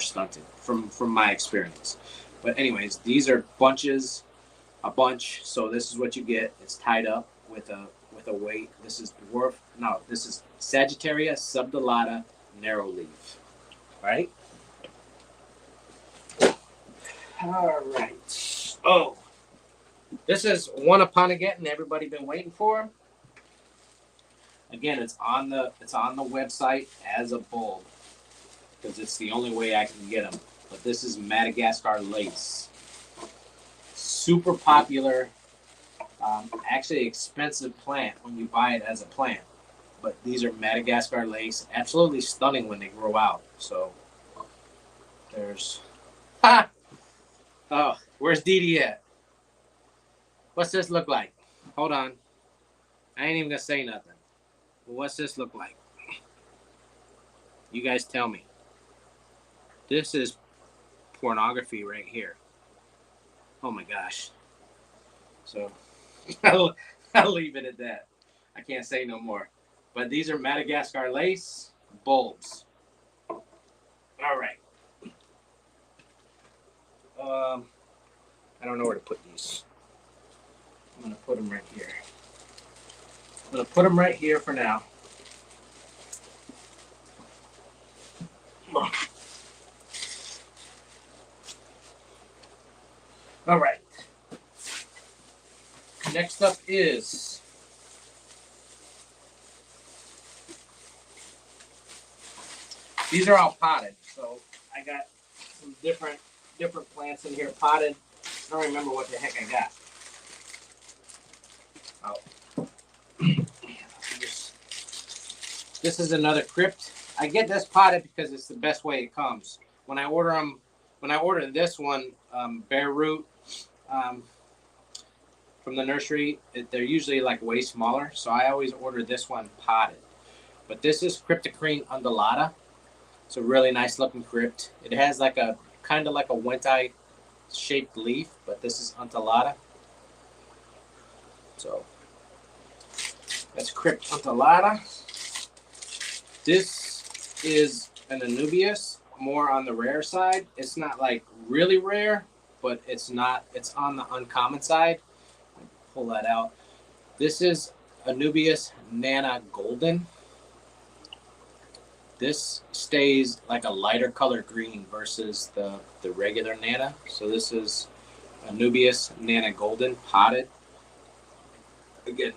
stunted from my experience. But anyways, these are a bunch. So this is what you get. It's tied up with a weight. This is Sagittaria subdolata narrow leaf. All right. All right. Oh, this is one upon a getting everybody been waiting for. Again, it's on the website as a bulb because it's the only way I can get them. But this is Madagascar lace. Super popular. Actually expensive plant when you buy it as a plant. But these are Madagascar lace. Absolutely stunning when they grow out. So there's... Ha! Oh, where's Dee Dee at? What's this look like? Hold on. I ain't even gonna say nothing. What's this look like? You guys tell me. This is pornography right here. Oh my gosh. So I'll leave it at that. I can't say no more. But these are Madagascar lace bulbs. All right. I don't know where to put these. I'm going to put them right here. I'm going to put them right here for now. All right. Next up is these are all potted. So I got some different plants in here potted. I don't remember what the heck I got. Oh. This is another crypt. I get this potted because it's the best way it comes. When I order this one, bare root, from the nursery, they're usually like way smaller. So I always order this one potted. But this is Cryptocarine undulata. It's a really nice looking crypt. It has like a kind of like a wentite shaped leaf, but this is undulata. So that's Crypt undulata. This is an Anubias, more on the rare side. It's not like really rare, but it's on the uncommon side. Pull that out. This is Anubias Nana Golden. This stays like a lighter color green versus the regular Nana. So this is Anubias Nana Golden potted. Again,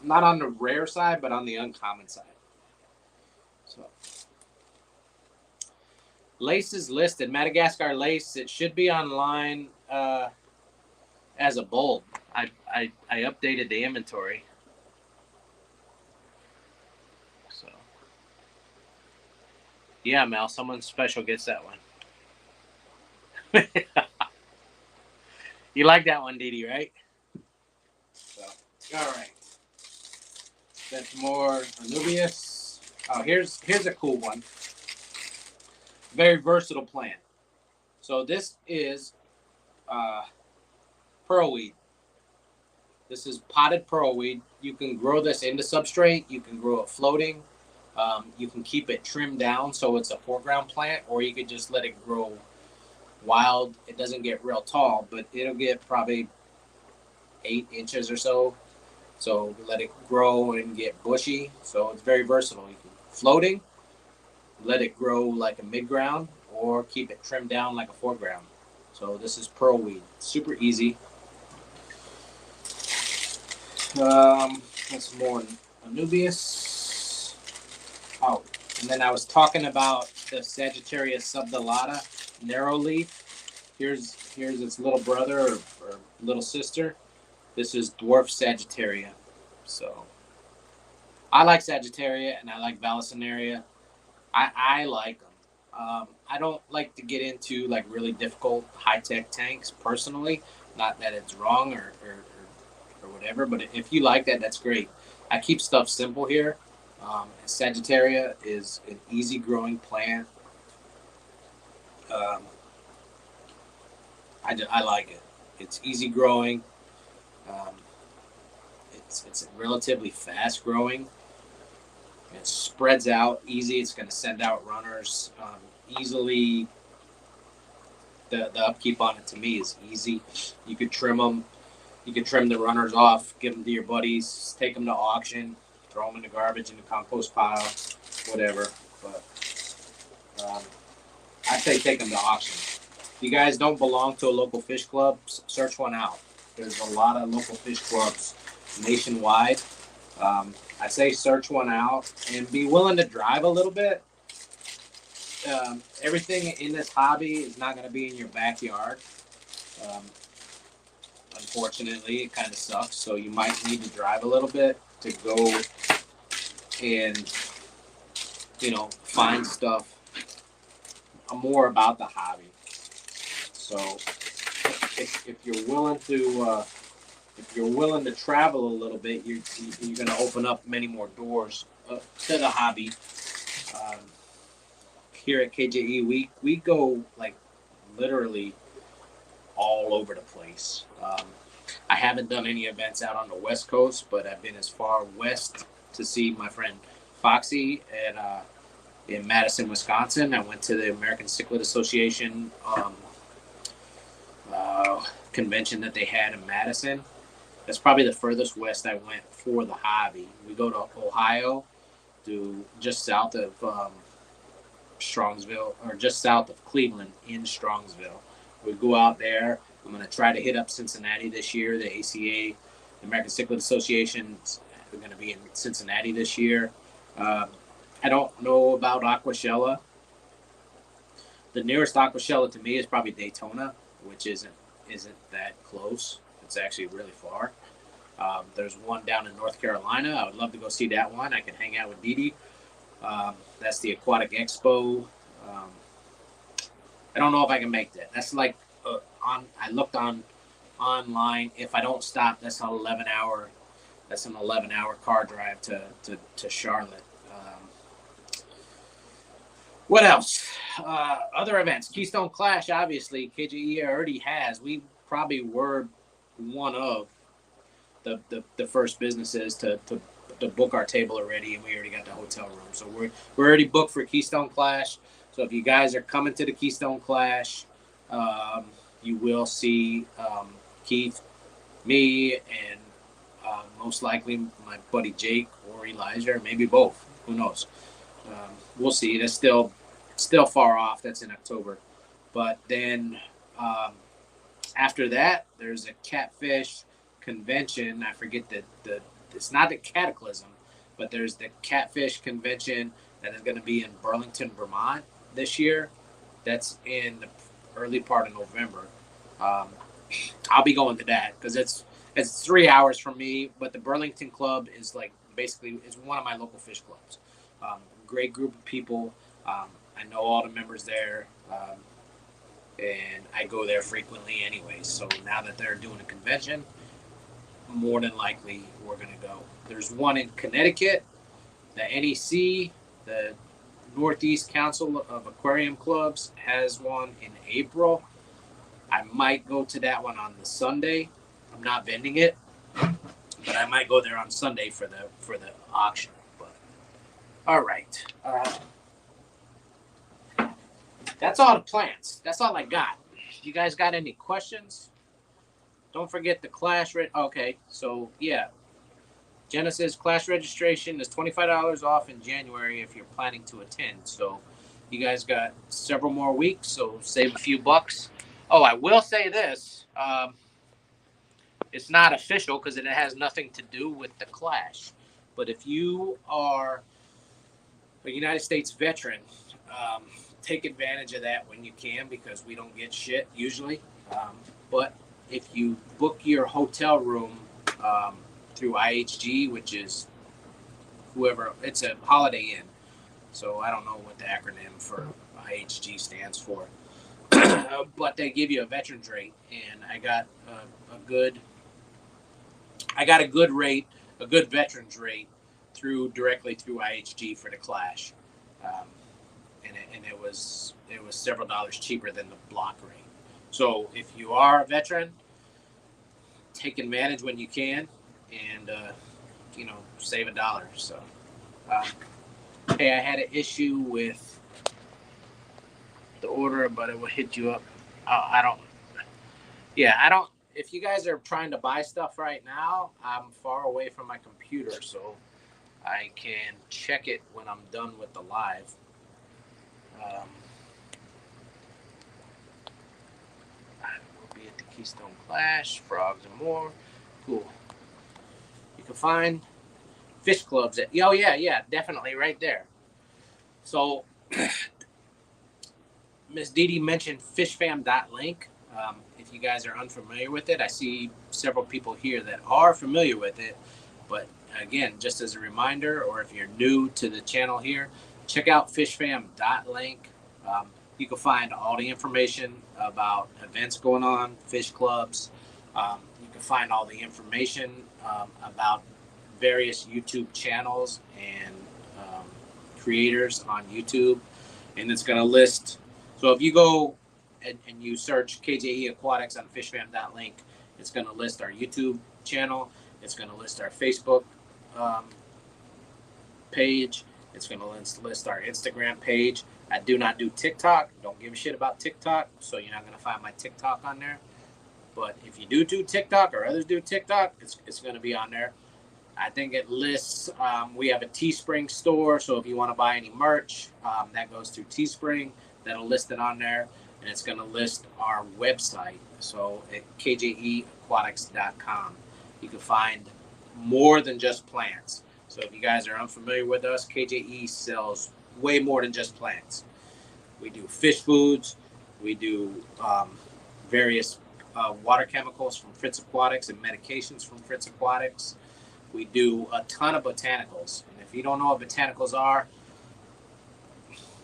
not on the rare side, but on the uncommon side. So lace is listed. Madagascar lace. It should be online as a bulb. I updated the inventory. So yeah, Mel, someone special gets that one. You like that one, Dee Dee, right? So, all right. That's more Anubias. Oh, here's a cool one. Very versatile plant. So this is pearlweed. This is potted pearlweed. You can grow this into substrate. You can grow it floating. You can keep it trimmed down so it's a foreground plant, or you could just let it grow wild. It doesn't get real tall, but it'll get probably 8 inches or so. So let it grow and get bushy. So it's very versatile. You can floating, let it grow like a mid-ground, or keep it trimmed down like a foreground. So this is pearlweed. Super easy. That's more Anubias. Oh, and then I was talking about the Sagittarius subdolata narrow leaf. Here's its little brother or little sister. This is dwarf Sagittaria. So I like Sagittaria and I like Vallisneria. I like them. I don't like to get into like really difficult high-tech tanks personally. Not that it's wrong or whatever, but if you like that, that's great. I keep stuff simple here. Sagittaria is an easy growing plant. I like it. It's easy growing. It's relatively fast growing. It spreads out easy. It's going to send out runners easily. The upkeep on it to me is easy. You could trim them. You could trim the runners off, give them to your buddies, take them to auction, throw them in the garbage, in the compost pile, whatever. But I say take them to auction. If you guys don't belong to a local fish club, search one out. There's a lot of local fish clubs nationwide. I say search one out and be willing to drive a little bit. Everything in this hobby is not going to be in your backyard. Um, Unfortunately, it kind of sucks. So you might need to drive a little bit to go and find stuff more about the hobby. So if you're willing to travel a little bit, you're going to open up many more doors to the hobby. Um, Here at KJE, we go like literally all over the place. I haven't done any events out on the West Coast, but I've been as far west to see my friend Foxy at in Madison, Wisconsin. I went to the American Cichlid Association convention that they had in Madison. That's probably the furthest west I went for the hobby. We go to Ohio, to just south of Strongsville, or just south of Cleveland in Strongsville. We go out there. I'm going to try to hit up Cincinnati this year. The ACA, the American Cichlid Association, is going to be in Cincinnati this year. I don't know about Aquashella. The nearest Aquashella to me is probably Daytona, which isn't that close. It's actually really far. There's one down in North Carolina. I would love to go see that one. I can hang out with Dee Dee. That's the Aquatic Expo. I don't know if I can make that. That's like I looked online. If I don't stop, that's an 11-hour. That's an 11-hour car drive to Charlotte. What else? Other events. Keystone Clash, obviously, KJE already has. We probably were one of the first businesses to book our table already, and we already got the hotel room. So we're already booked for Keystone Clash. So if you guys are coming to the Keystone Clash, you will see Keith, me, and most likely my buddy Jake or Elijah, or maybe both. Who knows? We'll see. That's still far off. That's in October. But then after that, there's a catfish convention. I forget the it's not the Cataclysm, but there's the catfish convention that is going to be in Burlington, Vermont this year. That's in the early part of November. I'll be going to that because it's 3 hours from me. But the Burlington Club is like basically it's one of my local fish clubs. Great group of people. I know all the members there, and I go there frequently anyway. So now that they're doing a convention, more than likely we're going to go. There's one in Connecticut, the NEC, the Northeast Council of Aquarium Clubs has one in April. I might go to that one on the Sunday. I'm not vending it, but I might go there on Sunday for the auction. But all right, that's all the plans. That's all I got. You guys got any questions? Don't forget the Clash. Okay, so yeah, Genesis Clash registration is $25 off in January if you're planning to attend. So you guys got several more weeks, so save a few bucks. Oh, I will say this. It's not official because it has nothing to do with the Clash. But if you are a United States veteran, take advantage of that when you can because we don't get shit usually. But if you book your hotel room through IHG, which is whoever, it's a Holiday Inn. So I don't know what the acronym for IHG stands for. But they give you a veterans rate, and I got a good rate, a good veterans rate directly through IHG for the Clash, and it was several dollars cheaper than the block rate. So if you are a veteran, take advantage when you can, and save $1. So hey, I had an issue with the order, but it will hit you up. I don't. If you guys are trying to buy stuff right now, I'm far away from my computer, so I can check it when I'm done with the live. I will be at the Keystone Clash, Frogs and more. Cool. You can find fish clubs. Oh yeah, definitely right there. So Miss Dee mentioned fishfam.link. If you guys are unfamiliar with it, I see several people here that are familiar with it. But again, just as a reminder, or if you're new to the channel here, check out fishfam.link. You can find all the information about events going on, fish clubs. You can find all the information about various YouTube channels and creators on YouTube. And it's going to list. So if you go and you search KJE Aquatics on fishfam.link, it's going to list our YouTube channel. It's going to list our Facebook page. It's going to list our Instagram page. I do not do TikTok. Don't give a shit about TikTok, so you're not going to find my TikTok on there. But if you do TikTok, or others do TikTok, it's going to be on there. I think it lists, we have a Teespring store, so if you want to buy any merch, that goes through Teespring. That'll list it on there, and it's going to list our website, so at kjeaquatics.com. You can find more than just plants. So if you guys are unfamiliar with us, KJE sells way more than just plants. We do fish foods. We do various water chemicals from Fritz Aquatics and medications from Fritz Aquatics. We do a ton of botanicals. And if you don't know what botanicals are,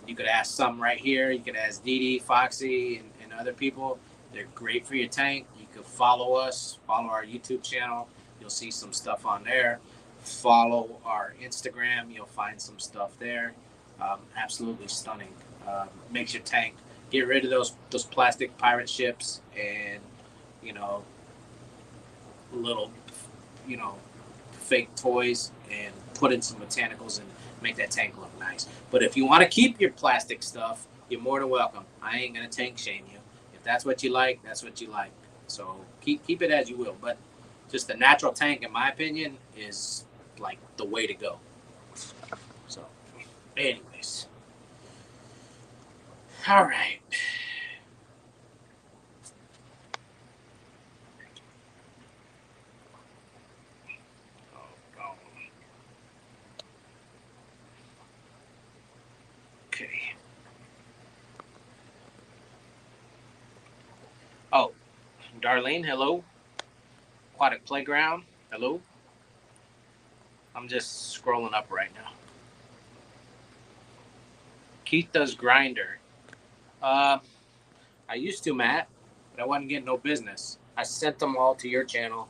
you could ask some right here. You could ask Dee, Foxy, and other people. They're great for your tank. You could follow us, follow our YouTube channel. You'll see some stuff on there. Follow our Instagram. You'll find some stuff there. Absolutely stunning. Makes your tank. Get rid of those plastic pirate ships and, little, fake toys, and put in some botanicals and make that tank look nice. But if you want to keep your plastic stuff, you're more than welcome. I ain't gonna tank shame you. If that's what you like, that's what you like. So keep it as you will. But just the natural tank, in my opinion, is like the way to go. So anyways, all right. Okay. Oh, Darlene, hello. Aquatic Playground, hello. I'm just scrolling up right now. Keith does grinder. I used to, Matt, but I wasn't getting no business. I sent them all to your channel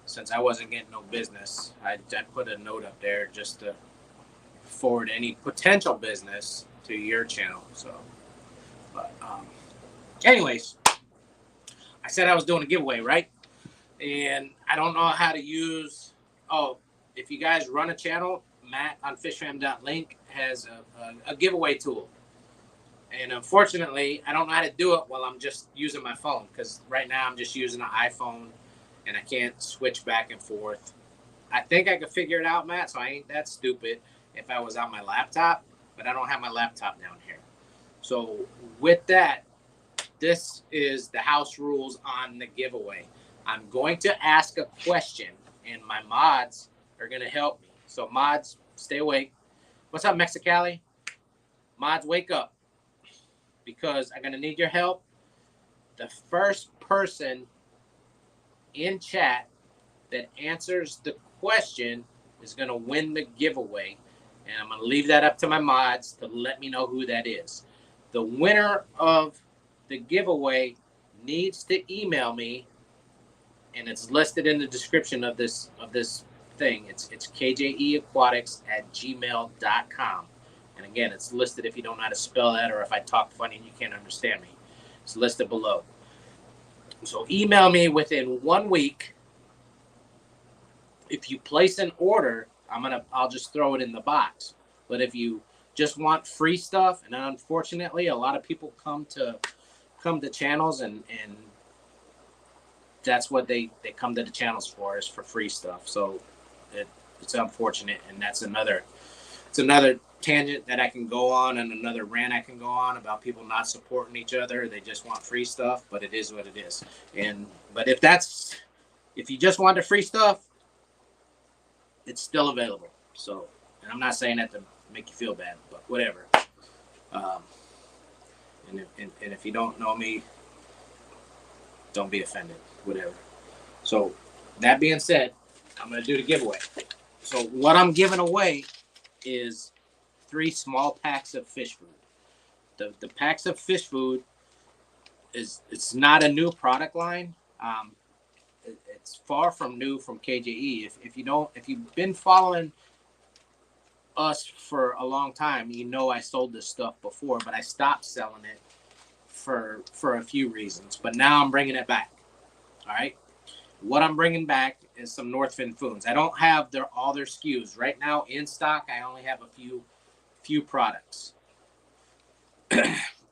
since I wasn't getting no business. I put a note up there just to forward any potential business to your channel. So, but anyways, I said I was doing a giveaway, right? And I don't know how to use. Oh, if you guys run a channel, Matt on fishfam.link has a giveaway tool. And unfortunately, I don't know how to do it while I'm just using my phone, because right now I'm just using an iPhone and I can't switch back and forth. I think I could figure it out, Matt, so I ain't that stupid if I was on my laptop, but I don't have my laptop down here. So with that, this is the house rules on the giveaway. I'm going to ask a question, and my mods are going to help me. So mods, stay awake. What's up, Mexicali? Mods, wake up, because I'm going to need your help. The first person in chat that answers the question is going to win the giveaway. And I'm going to leave that up to my mods to let me know who that is. The winner of the giveaway needs to email me, and it's listed in the description of this thing. It's kjeaquatics@gmail.com. And again, it's listed if you don't know how to spell that, or if I talk funny and you can't understand me. It's listed below. So email me within 1 week. If you place an order, I'll just throw it in the box. But if you just want free stuff, and unfortunately a lot of people come to channels and that's what they come to the channels for, is for free stuff. So it's unfortunate, and it's another tangent that I can go on, and another rant I can go on about people not supporting each other. They just want free stuff, but it is what it is. But if you just want the free stuff, it's still available. So, and I'm not saying that to make you feel bad, but whatever. Um, and if you don't know me, don't be offended. Whatever. So, that being said, I'm going to do the giveaway. So, what I'm giving away is 3 small packs of fish food. The packs of fish food it's not a new product line. It's far from new from KJE. If you've been following us for a long time, you know I sold this stuff before, but I stopped selling it for a few reasons. But now I'm bringing it back. All right. What I'm bringing back is some Northfin Foods. I don't have all their SKUs right now in stock. I only have a few products.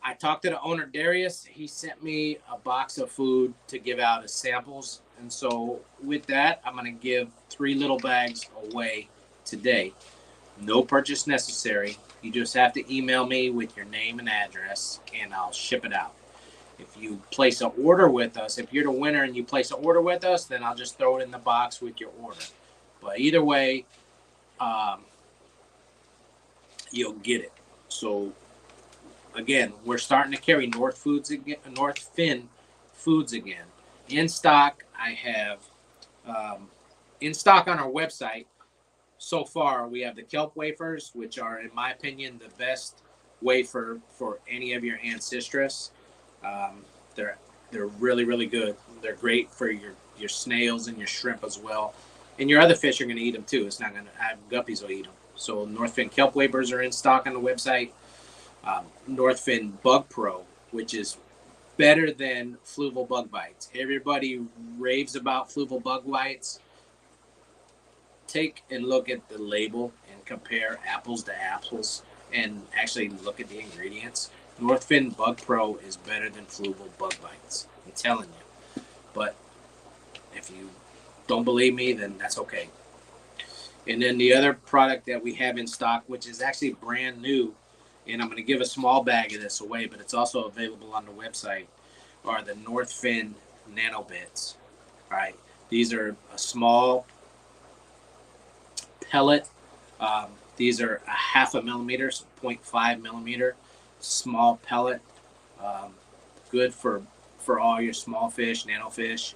I talked to the owner, Darius. He sent me a box of food to give out as samples. And so with that, I'm going to give 3 little bags away today. No purchase necessary. You just have to email me with your name and address, and I'll ship it out. If you place an order with us, if you're the winner and you place an order with us, then I'll just throw it in the box with your order. But either way, you'll get it. So again, we're starting to carry Northfin Foods again. In stock, I have in stock on our website. So far, we have the kelp wafers, which are, in my opinion, the best wafer for any of your ancestras. They're really, really good. They're great for your snails and your shrimp as well. And your other fish are going to eat them too. It's not going to have guppies will eat them. So Northfin kelp wafers are in stock on the website. Northfin Bug Pro, which is better than Fluval Bug Bites. Everybody raves about Fluval Bug Bites. Take and look at the label and compare apples to apples and actually look at the ingredients. Northfin Bug Pro is better than Fluval Bug Bites. I'm telling you. But if you don't believe me, then that's okay. And then the other product that we have in stock, which is actually brand new, and I'm going to give a small bag of this away, but it's also available on the website, are the Northfin Nano Bits. All right. These are a small pellet. These are a 0.5 millimeter, 0.5 millimeter small pellet. Good for all your small fish, nano fish.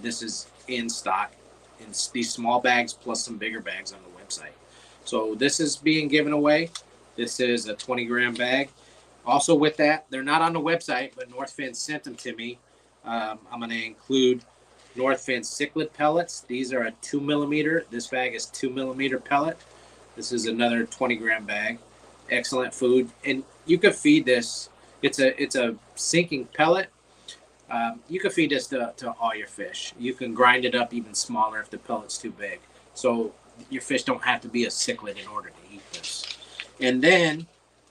This is in stock in these small bags plus some bigger bags on the website. So this is being given away. This is a 20-gram bag. Also with that, they're not on the website, but Northfin sent them to me. I'm going to include Northfin cichlid pellets. These are a 2 millimeter. This bag is 2 millimeter pellet. This is another 20-gram bag. Excellent food, and you could feed this. It's a sinking pellet. You can feed this to all your fish. You can grind it up even smaller if the pellet's too big. So your fish don't have to be a cichlid in order to eat this. And then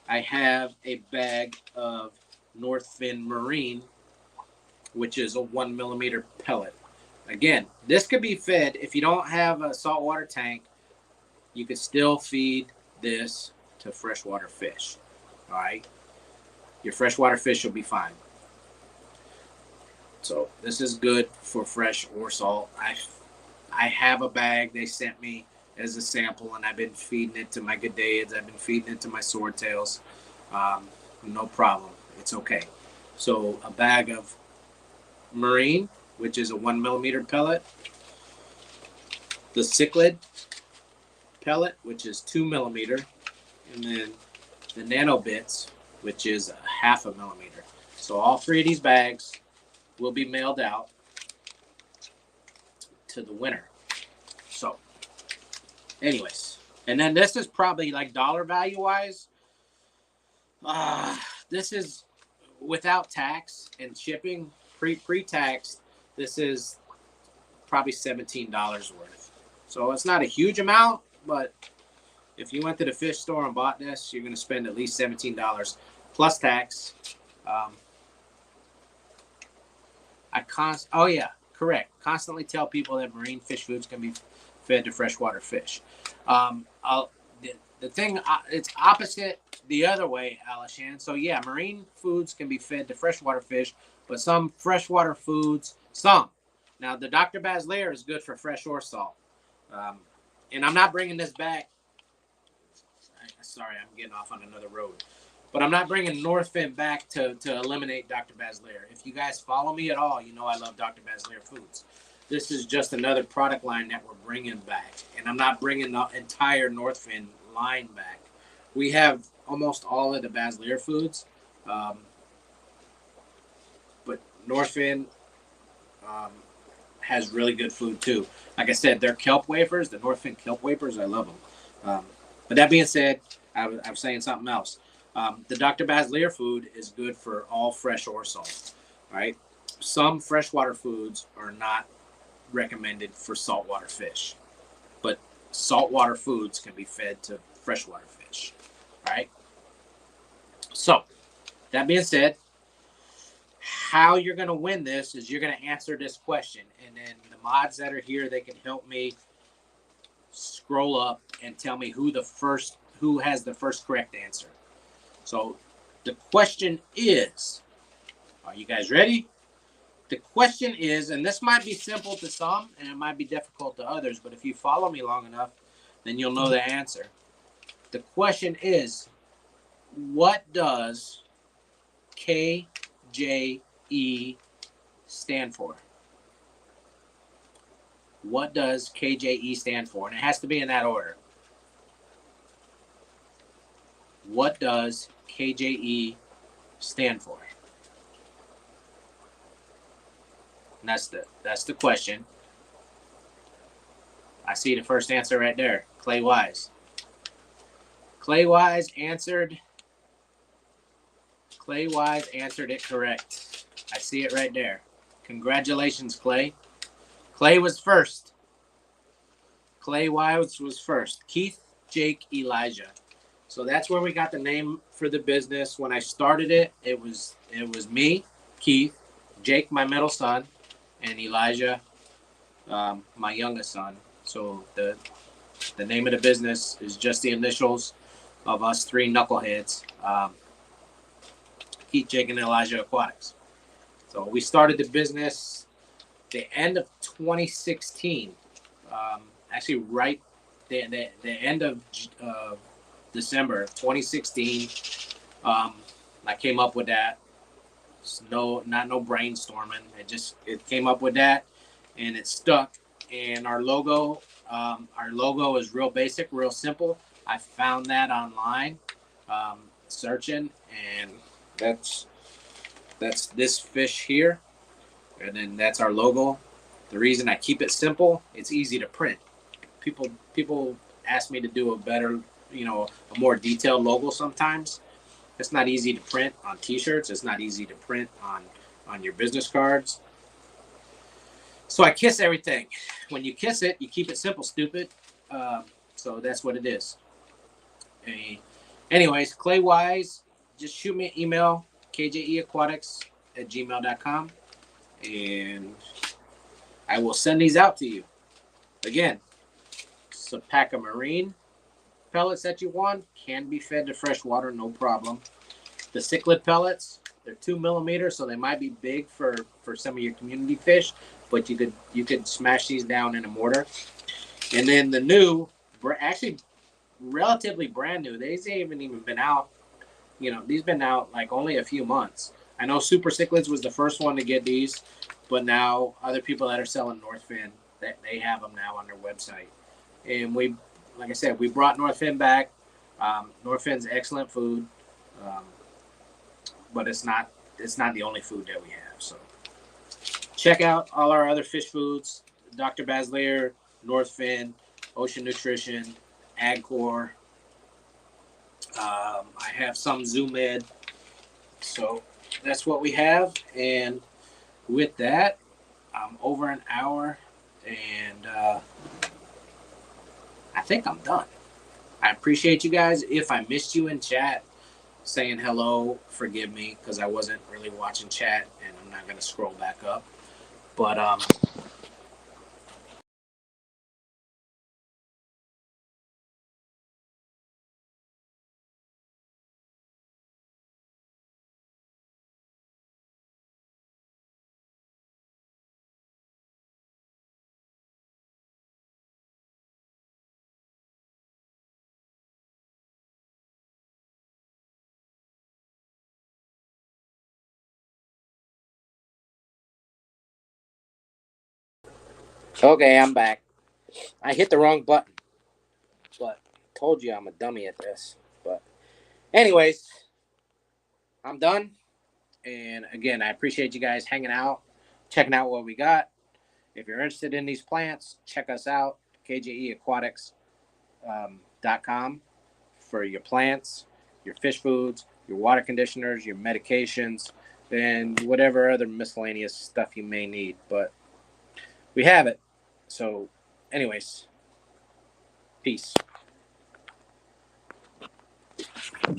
I have a bag of Northfin Marine, which is a 1 millimeter pellet. Again, this could be fed. If you don't have a saltwater tank, you could still feed this to freshwater fish. All right? Your freshwater fish will be fine. So this is good for fresh or salt. I have a bag they sent me as a sample, and I've been feeding it to my Gadeids. I've been feeding it to my swordtails. No problem. It's okay. So a bag of Marine, which is a 1 millimeter pellet. The cichlid pellet, which is 2 millimeter. And then the Nano Bits, which is a 0.5 millimeter. So all 3 of these bags will be mailed out to the winner. So anyways, and then this is probably like dollar value wise. This is without tax and shipping, pre-tax. This is probably $17 worth. So it's not a huge amount, but if you went to the fish store and bought this, you're going to spend at least $17 plus tax. Constantly tell people that marine fish foods can be fed to freshwater fish. The thing, it's opposite the other way, Alishan. So yeah, marine foods can be fed to freshwater fish, but some freshwater foods, some. Now the Dr. Baz layer is good for fresh or salt. And I'm not bringing this back. Sorry, I'm getting off on another road. But I'm not bringing Northfin back to eliminate Dr. Baslier. If you guys follow me at all, you know I love Dr. Baslier Foods. This is just another product line that we're bringing back. And I'm not bringing the entire Northfin line back. We have almost all of the Baslier Foods. But Northfin has really good food too. Like I said, their kelp wafers, the Northfin kelp wafers, I love them. But that being said, I'm saying something else. The Dr. Baslier food is good for all fresh or salt. Right? Some freshwater foods are not recommended for saltwater fish, but saltwater foods can be fed to freshwater fish. Right? So, that being said, how you're going to win this is you're going to answer this question, and then the mods that are here, they can help me scroll up and tell me who has the first correct answer. So the question is, are you guys ready? The question is, and this might be simple to some and it might be difficult to others, but if you follow me long enough, then you'll know the answer. The question is, what does KJE stand for? What does KJE stand for? And it has to be in that order. What does KJE stand for? And that's the question. I see the first answer right there. Clay Wise. Clay Wise answered it correct. I see it right there. Congratulations, Clay. Clay was first. Clay Wise was first. Keith, Jake, Elijah. So that's where we got the name for the business. When I started it, it was me, Keith, Jake, my middle son, and Elijah, my youngest son. So the name of the business is just the initials of us three knuckleheads, Keith, Jake, and Elijah Aquatics. So we started the business the end of 2016. Actually, right the end of December of 2016. I came up with that. Not no brainstorming. It came up with that, and it stuck. And our logo is real basic, real simple. I found that online, searching, and that's this fish here, and then that's our logo. The reason I keep it simple, it's easy to print. People ask me to do a better, a more detailed logo sometimes. It's not easy to print on t-shirts. It's not easy to print on your business cards. So I kiss everything. When you kiss it, you keep it simple, stupid. So that's what it is. Anyways, Clay Wise, just shoot me an email, kjeaquatics@gmail.com, and I will send these out to you. Again, it's a pack of marine pellets that you want can be fed to fresh water, no problem. The cichlid pellets, they're 2 millimeters, so they might be big for some of your community fish, but you could smash these down in a mortar. And then the new, actually relatively brand new, these haven't even been out. These been out like only a few months. I know Super Cichlids was the first one to get these, but now other people that are selling Northfin, they have them now on their website. And like I said, we brought Northfin back. Northfin's excellent food, but it's not the only food that we have. So check out all our other fish foods: Dr. Baslier, Northfin, Ocean Nutrition, AgCore. I have some Zoom Ed. So that's what we have. And with that, I'm over an hour, and I think I'm done. I appreciate you guys. If I missed you in chat saying hello, forgive me, because I wasn't really watching chat, and I'm not going to scroll back up. But Okay, I'm back. I hit the wrong button, but told you I'm a dummy at this. But anyways, I'm done. And again, I appreciate you guys hanging out, checking out what we got. If you're interested in these plants, check us out, kjeaquatics.com, for your plants, your fish foods, your water conditioners, your medications, and whatever other miscellaneous stuff you may need. But we have it. So, anyways, peace.